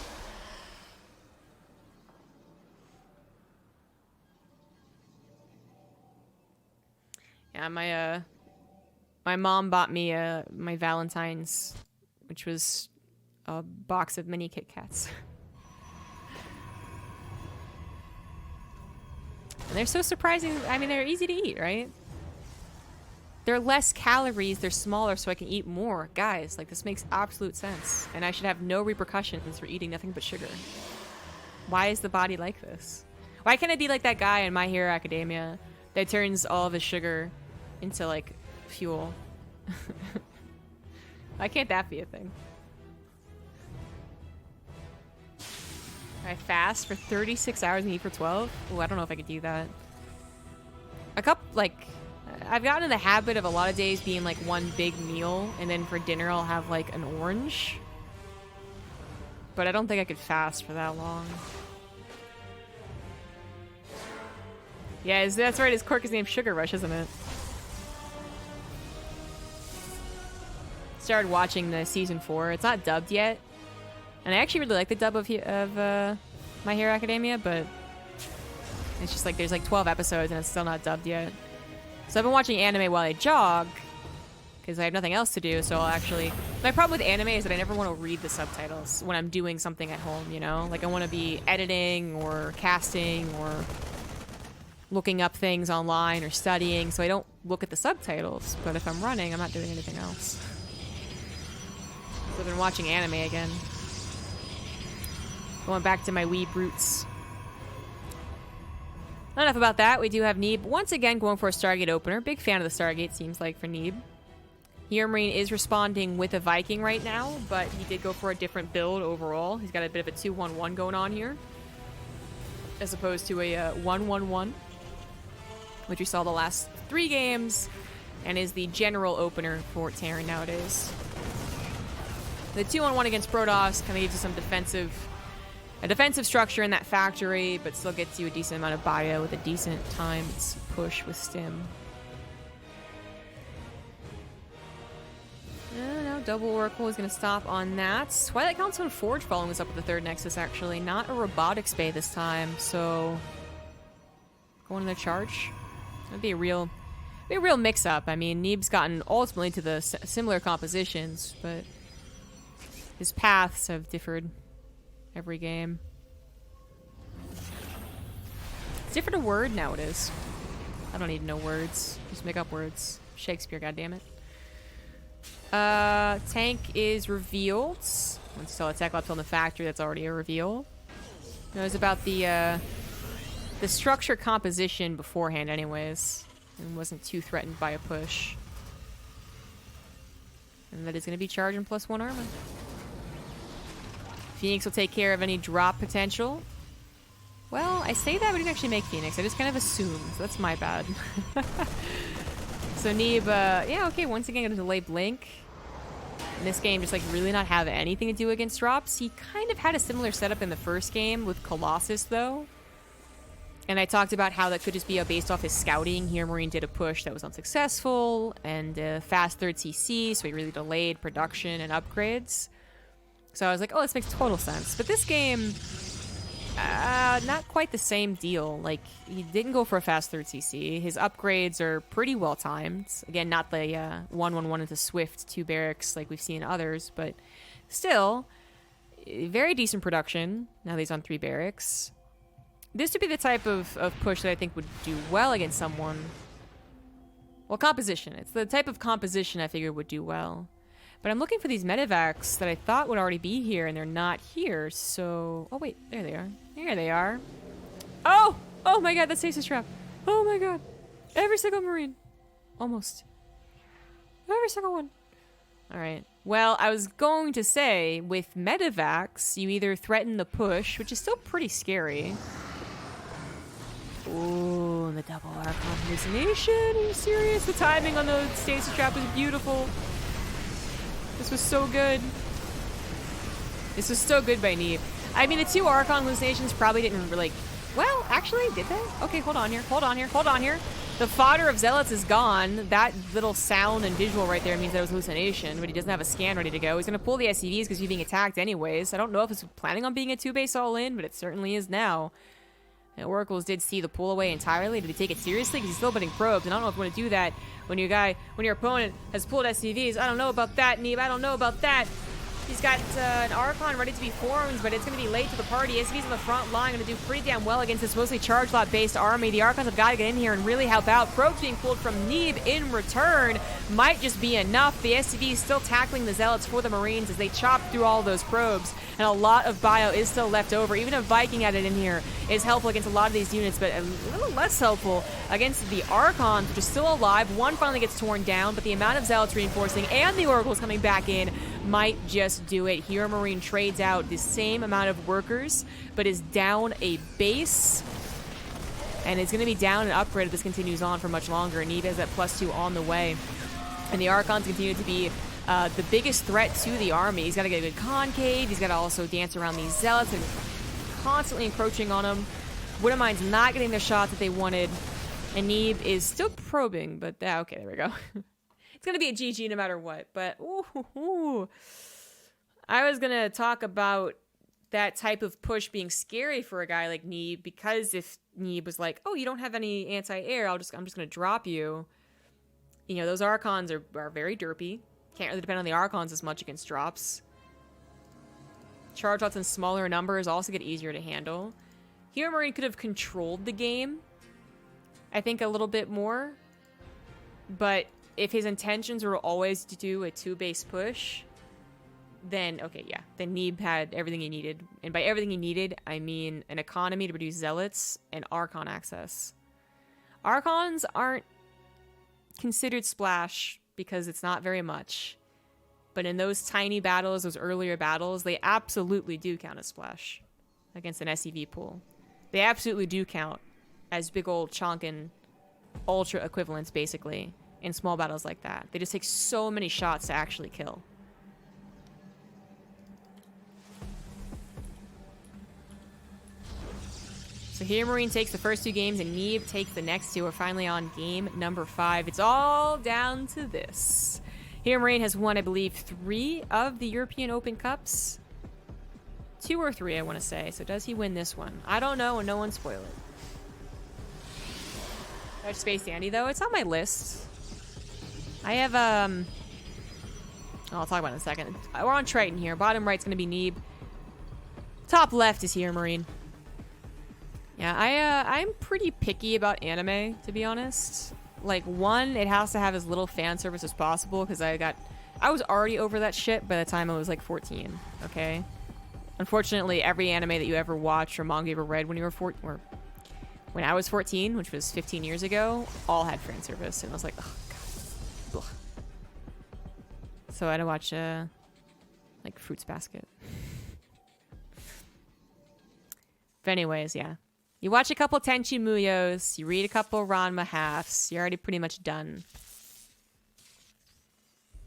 Yeah, my mom bought me my Valentine's, which was a box of mini Kit Kats. And they're so surprising. I mean, they're easy to eat, right? They're less calories, they're smaller, so I can eat more. Guys, like, this makes absolute sense. And I should have no repercussions for eating nothing but sugar. Why is the body like this? Why can't I be like that guy in My Hero Academia that turns all of his sugar into, like, fuel? Why can't that be a thing? I fast for 36 hours and eat for 12? Oh, I don't know if I could do that. I've gotten in the habit of a lot of days being like one big meal, and then for dinner I'll have like an orange. But I don't think I could fast for that long. Yeah, that's right, his quirk is named Sugar Rush, isn't it? Started watching the season 4. It's not dubbed yet. And I actually really like the dub of My Hero Academia, but it's just like there's like 12 episodes and it's still not dubbed yet. So I've been watching anime while I jog because I have nothing else to do. So I'll actually... My problem with anime is that I never want to read the subtitles when I'm doing something at home, you know? Like I want to be editing or casting or looking up things online or studying, so I don't look at the subtitles. But if I'm running, I'm not doing anything else. So I've been watching anime again. Going back to my wee roots. Enough about that. We do have Neeb once again going for a Stargate opener. Big fan of the Stargate, seems like, for Neeb. HeRoMaRiNe is responding with a Viking right now, but he did go for a different build overall. He's got a bit of a 2-1-1 going on here, as opposed to a 1-1-1, which we saw the last 3 games, and is the general opener for Terran nowadays. The 2-on-1 against Protoss kind of gives you some a defensive structure in that factory, but still gets you a decent amount of bio with a decent timed push with stim. No, double Oracle is going to stop on that. Twilight Council and Forge following us up with the third Nexus, actually. Not a Robotics Bay this time, so... Going to the charge. That'd be a real mix-up. I mean, Neeb's gotten ultimately to the similar compositions, but his paths have differed every game. It's different a word now it is. I don't need to know words. Just make up words. Shakespeare, goddammit. Tank is revealed. Once you saw a tech left on the factory, that's already a reveal. It was about the structure composition beforehand anyways. And wasn't too threatened by a push. And that is going to be charging +1 armor. Phoenix will take care of any drop potential. Well, I say that, but he didn't actually make Phoenix. I just kind of assumed. That's my bad. So Neeb, yeah, okay, once again, gonna delay Blink. In this game, just like really not have anything to do against drops. He kind of had a similar setup in the first game with Colossus, though. And I talked about how that could just be based off his scouting. HeRoMaRiNe did a push that was unsuccessful, and fast 3rd CC, so he really delayed production and upgrades. So I was like, oh, this makes total sense. But this game, not quite the same deal. Like, he didn't go for a fast 3rd CC. His upgrades are pretty well timed. Again, not the 1-1-1 into Swift 2 barracks like we've seen others, but still, very decent production. Now that he's on 3 barracks. This would be the type of push that I think would do well against someone. Well, composition. It's the type of composition I figured would do well. But I'm looking for these medevacs that I thought would already be here, and they're not here, so... Oh, wait. There they are. Here they are. Oh! Oh my god, that's stasis trap. Oh my god. Every single Marine. Almost. Every single one. Alright. Well, I was going to say, with medevacs, you either threaten the push, which is still pretty scary. Ooh, and the double Archon hallucination. Are you serious? The timing on the stasis trap was beautiful. This was so good. This was so good by Neeb. I mean, the 2 Archon hallucinations probably didn't really... Well, actually, did they? Okay, hold on here. Hold on here. Hold on here. The fodder of Zealots is gone. That little sound and visual right there means that it was hallucination, but he doesn't have a scan ready to go. He's going to pull the SCVs because he's being attacked anyways. I don't know if it's planning on being a 2-base all-in, but it certainly is now. And Oracles did see the pull away entirely. Did he take it seriously? Because he's still putting probes, and I don't know if you want to do that when your opponent has pulled SCVs. I don't know about that, Neeb. I don't know about that. He's got an Archon ready to be formed, but it's going to be late to the party. SCV's on the front line, going to do pretty damn well against this mostly charge lot-based army. The Archons have got to get in here and really help out. Probes being pulled from Neeb in return might just be enough. The SCV is still tackling the Zealots for the Marines as they chop through all those probes, and a lot of bio is still left over. Even a Viking added in here is helpful against a lot of these units, but a little less helpful against the Archons, which are still alive. One finally gets torn down, but the amount of Zealots reinforcing and the Oracles coming back in might just do it. HeRoMaRiNe trades out the same amount of workers, but is down a base. And it's going to be down an upgrade if this continues on for much longer. Neeb has that +2 on the way. And the Archons continue to be the biggest threat to the army. He's got to get a good concave. He's got to also dance around these Zealots and constantly encroaching on them. Wouldn't mind not getting the shot that they wanted. And Neeb is still probing, but okay, there we go. It's going to be a GG no matter what, but ooh. I was going to talk about that type of push being scary for a guy like Neeb, because if Neeb was like, oh, you don't have any anti-air, I'm just going to drop you. You know, those Archons are very derpy. Can't really depend on the Archons as much against drops. Charge lots in smaller numbers also get easier to handle. HeRoMaRiNe could have controlled the game, I think, a little bit more, but if his intentions were always to do a 2-base push, then, okay, yeah. Then Neeb had everything he needed. And by everything he needed, I mean an economy to produce Zealots and Archon access. Archons aren't considered splash because it's not very much. But in those tiny battles, those earlier battles, they absolutely do count as splash against an SCV pool. They absolutely do count as big old chonkin ultra equivalents, basically, in small battles like that. They just take so many shots to actually kill. So HeRoMaRiNe takes the first 2 games, and Neeb takes the next 2. We're finally on game number 5. It's all down to this. HeRoMaRiNe has won, I believe, 3 of the European Open Cups. 2 or 3, I want to say. So does he win this one? I don't know, and no one spoil it. Dutch Space Dandy, though. It's on my list. I have, I'll talk about it in a second. We're on Triton here. Bottom right's going to be Neeb. Top left is HeRoMaRiNe. Yeah, I'm pretty picky about anime, to be honest. Like, one, it has to have as little fan service as possible, because I was already over that shit by the time I was like 14, okay? Unfortunately, every anime that you ever watched or manga you ever read when you were 14, or when I was 14, which was 15 years ago, all had fan service, and I was like, oh god. Ugh. So I had to watch, like, Fruits Basket. But anyways, yeah. You watch a couple Tenchi Muyos, you read a couple Ranma halves, you're already pretty much done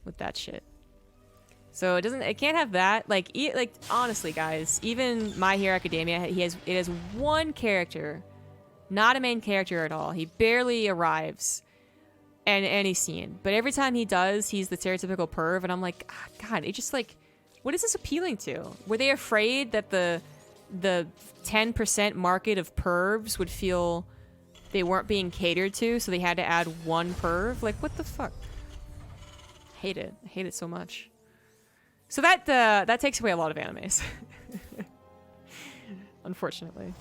with that shit. So it can't have that. Like honestly, guys, even My Hero Academia, it has one character, not a main character at all. He barely arrives in any scene, but every time he does, he's the stereotypical perv, and I'm like, oh, God, it just like, what is this appealing to? Were they afraid that the 10% market of pervs would feel they weren't being catered to, so they had to add one perv? Like, what the fuck? Hate it. I hate it so much. So that takes away a lot of animes. Unfortunately.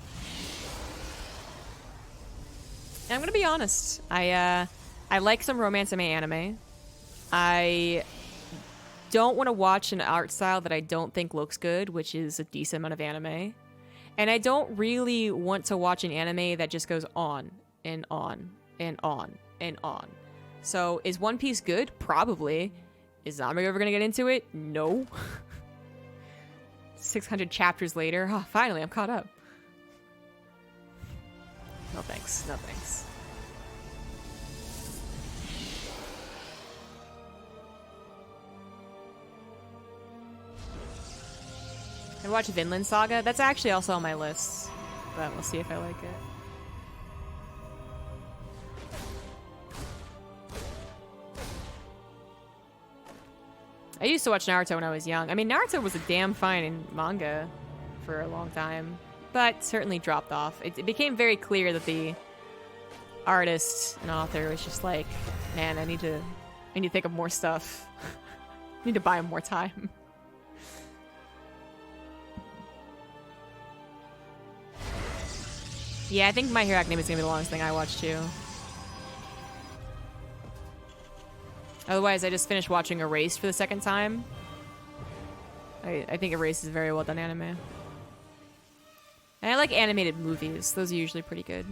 And I'm gonna be honest. I like some romance anime. I don't want to watch an art style that I don't think looks good, which is a decent amount of anime. And I don't really want to watch an anime that just goes on and on and on and on. So is One Piece good? Probably. Is Zombie ever gonna get into it? No. 600 chapters later. Oh, finally, I'm caught up. No thanks. No thanks. I watched Vinland Saga. That's actually also on my list, but we'll see if I like it. I used to watch Naruto when I was young. I mean, Naruto was a damn fine manga for a long time, but certainly dropped off. It became very clear that the artist and author was just like, man, I need to think of more stuff. I need to buy him more time. Yeah, I think My Hero Academia is going to be the longest thing I watch, too. Otherwise, I just finished watching Erased for the second time. I think Erased is a very well done anime. And I like animated movies. Those are usually pretty good.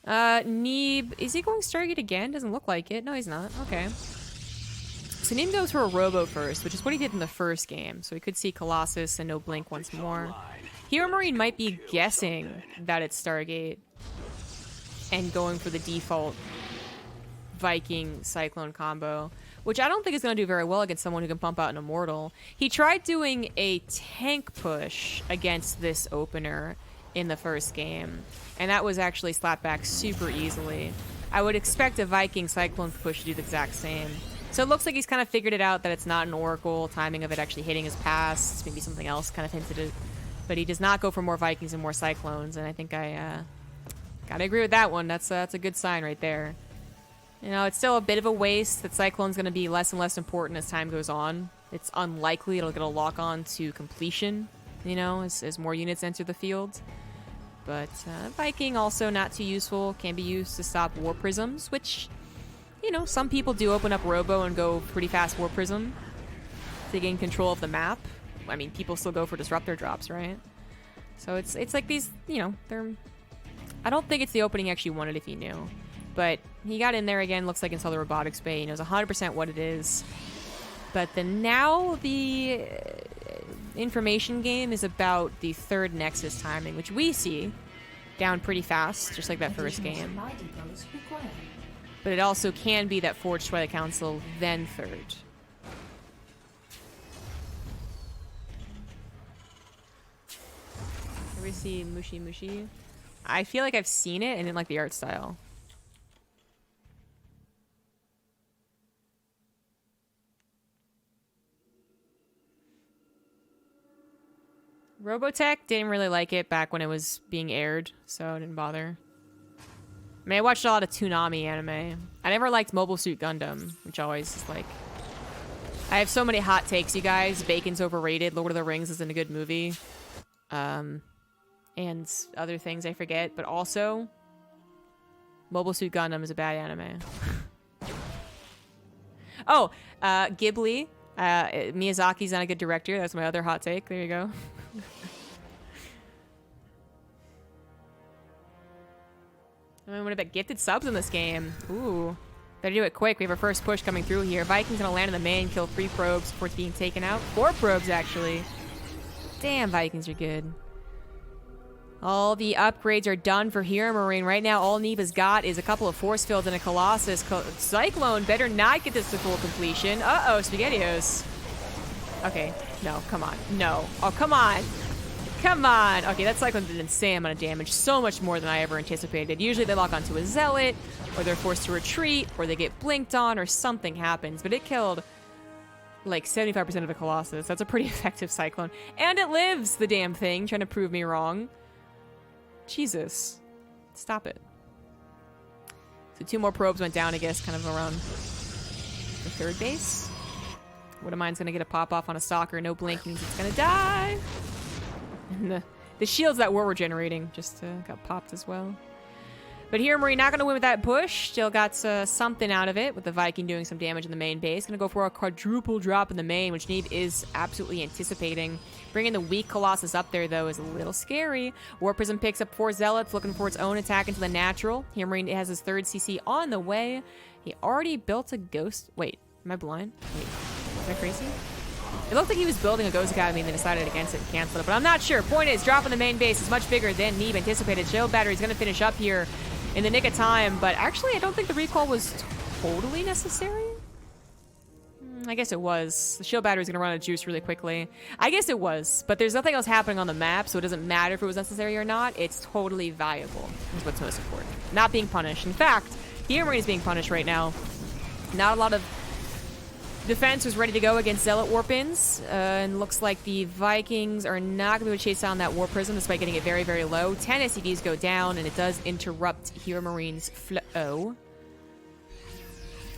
Neeb, is he going Stargate again? Doesn't look like it. No, he's not. Okay. So Neeb goes for a Robo first, which is what he did in the first game. So we could see Colossus and no Blink once more. HeRoMaRiNe might be guessing that it's Stargate and going for the default Viking Cyclone combo, which I don't think is going to do very well against someone who can pump out an Immortal. He tried doing a tank push against this opener in the first game, and that was actually slapped back super easily. I would expect a Viking Cyclone push to do the exact same. So it looks like he's kind of figured it out that it's not an Oracle. Timing of it actually hitting his pass. Maybe something else kind of hinted it. But he does not go for more Vikings and more Cyclones, and I think I gotta agree with that one. That's a good sign right there. You know, it's still a bit of a waste that Cyclone's going to be less and less important as time goes on. It's unlikely it'll get a lock-on to completion, you know, as more units enter the field. But Viking also not too useful. Can be used to stop War Prisms, which, you know, some people do open up Robo and go pretty fast War Prism to gain control of the map. I mean, people still go for Disruptor drops, right? So it's like these, you know, they're... I don't think it's the opening you actually wanted if you knew. But he got in there again, looks like, and saw the robotics bay. He knows 100% what it is. But then now the information game is about the third Nexus timing, which we see down pretty fast, just like that first game. But it also can be that Forged Twilight Council, then third. Here we see Mushi Mushi. I feel like I've seen it and didn't like the art style. Robotech, didn't really like it back when it was being aired, so I didn't bother. I mean, I watched a lot of Toonami anime. I never liked Mobile Suit Gundam, which always is like... I have so many hot takes, you guys. Bacon's overrated. Lord of the Rings isn't a good movie. And other things I forget. But also, Mobile Suit Gundam is a bad anime. Oh, Ghibli. Miyazaki's not a good director. That's my other hot take. There you go. I mean, what about gifted subs in this game? Ooh. Better do it quick. We have our first push coming through here. Vikings gonna land in the main, kill 3 probes before it's being taken out. 4 probes, actually. Damn, Vikings are good. All the upgrades are done for HeRoMaRiNe. Right now, all Neeb has got is a couple of force fields and a Colossus. Cyclone better not get this to full completion. Uh-oh, SpaghettiOs. Okay, no, come on. No. Oh, come on. Come on. Okay, that Cyclone did an insane amount of damage. So much more than I ever anticipated. Usually they lock onto a Zealot, or they're forced to retreat, or they get blinked on, or something happens. But it killed, like, 75% of the Colossus. That's a pretty effective Cyclone. And it lives, the damn thing, trying to prove me wrong. Jesus. Stop it. So 2 more probes went down, I guess, kind of around the third base. What of mine's gonna get a pop-off on a Stalker. No blinkings. It's gonna die. And the shields that were regenerating just got popped as well. But HeRoMaRiNe not going to win with that push. Still got something out of it with the Viking doing some damage in the main base. Going to go for a quadruple drop in the main, which Neeb is absolutely anticipating. Bringing the weak Colossus up there, though, is a little scary. War Prism picks up 4 Zealots, looking for its own attack into the natural. HeRoMaRiNe has his 3rd CC on the way. He already built a Ghost... Wait, am I blind? Wait, is that crazy? It looked like he was building a Ghost Academy and then decided against it and canceled it, but I'm not sure. Point is, dropping the main base is much bigger than Neeb anticipated. Shield Battery's going to finish up here in the nick of time, but actually I don't think the recall was totally necessary. I guess it was. The Shield Battery's going to run out of juice really quickly. I guess it was, but there's nothing else happening on the map, so it doesn't matter if it was necessary or not. It's totally viable, is what's most important. Not being punished. In fact, HeRoMaRiNe is being punished right now. Not a lot of defense was ready to go against Zealot Warpins, and looks like the Vikings are not going to be able to chase down that War Prism despite getting it very, very low. 10 SCVs go down, and it does interrupt HeRoMaRiNe's flow.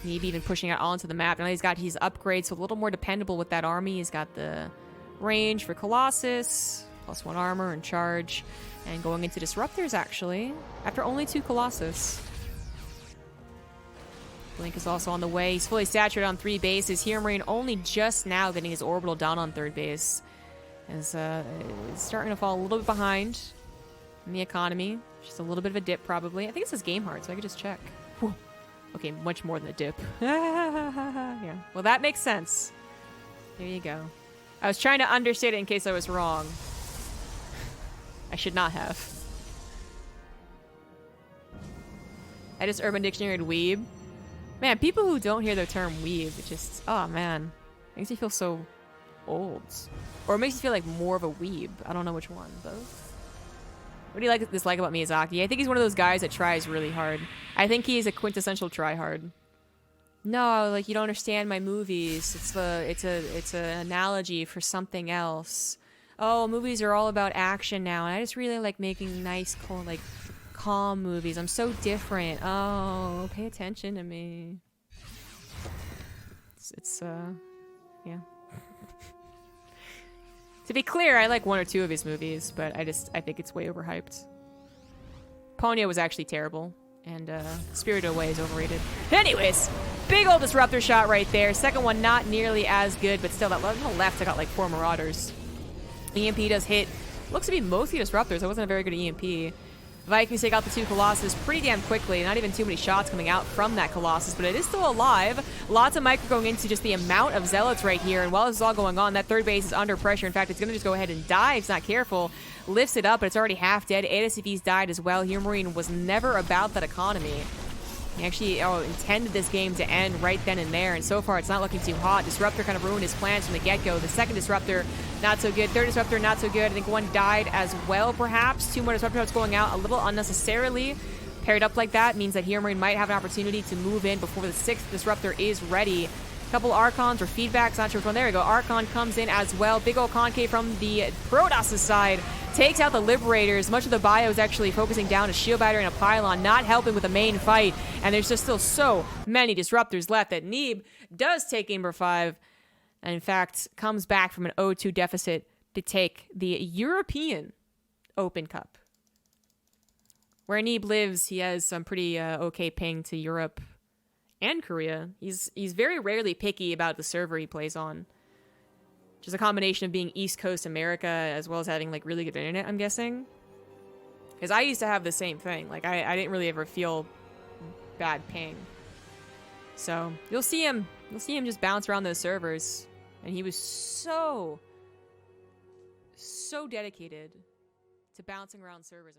Neeb even pushing out onto the map. Now he's got his upgrades, so a little more dependable with that army. He's got the range for Colossus, +1 armor and charge, and going into Disruptors, actually, after only 2 Colossus. Blink is also on the way. He's fully saturated on 3 bases. HeRoMaRiNe only just now getting his orbital down on 3rd base. Is starting to fall a little bit behind in the economy. Just a little bit of a dip, probably. I think it says game hard, so I could just check. Whew. Okay, much more than a dip. Yeah. Well, that makes sense. There you go. I was trying to understate it in case I was wrong. I should not have. I just Urban Dictionary'd weeb. Man, people who don't hear the term weeb, it just, oh man, makes me feel so old. Or it makes me feel like more of a weeb. I don't know which one, both. What do you dislike about Miyazaki? I think he's one of those guys that tries really hard. I think he is a quintessential tryhard. No, like, you don't understand my movies. It's an analogy for something else. Oh, movies are all about action now, and I just really like making nice, cool, like, calm movies. I'm so different. Oh, pay attention to me. Yeah. To be clear, I like 1 or 2 of his movies, but I think it's way overhyped. Ponyo was actually terrible, and Spirited Away is overrated. Anyways, big old disruptor shot right there. Second one not nearly as good, but still, that left, I got like 4 Marauders. EMP does hit. Looks to be mostly disruptors. That wasn't a very good EMP. Vikings take out the 2 Colossus pretty damn quickly. Not even too many shots coming out from that Colossus, but it is still alive. Lots of micro going into just the amount of Zealots right here. And while this is all going on, that 3rd base is under pressure. In fact, it's going to just go ahead and die if it's not careful. Lifts it up, but it's already half dead. ASCV's died as well. HeRoMaRiNe was never about that economy. He actually intended this game to end right then and there, and so far it's not looking too hot. Disruptor kind of ruined his plans from the get-go. The 2nd Disruptor, not so good. 3rd Disruptor, not so good. I think 1 died as well, perhaps. 2 more Disruptor nodes going out a little unnecessarily. Paired up like that means that HeRoMaRiNe might have an opportunity to move in before the 6th Disruptor is ready. Couple Archons or feedbacks, not sure which one. There we go. Archon comes in as well. Big ol' concave from the Protoss' side. Takes out the Liberators. Much of the bio is actually focusing down a shield battery and a pylon, not helping with the main fight. And there's just still so many Disruptors left that Neeb does take Game number 5. And in fact, comes back from an 0-2 deficit to take the European Open Cup. Where Neeb lives, he has some pretty okay ping to Europe and Korea. He's very rarely picky about the server he plays on. Just a combination of being East Coast America as well as having like really good internet, I'm guessing. Because I used to have the same thing. Like I didn't really ever feel bad ping. So you'll see him just bounce around those servers. And he was so dedicated to bouncing around servers.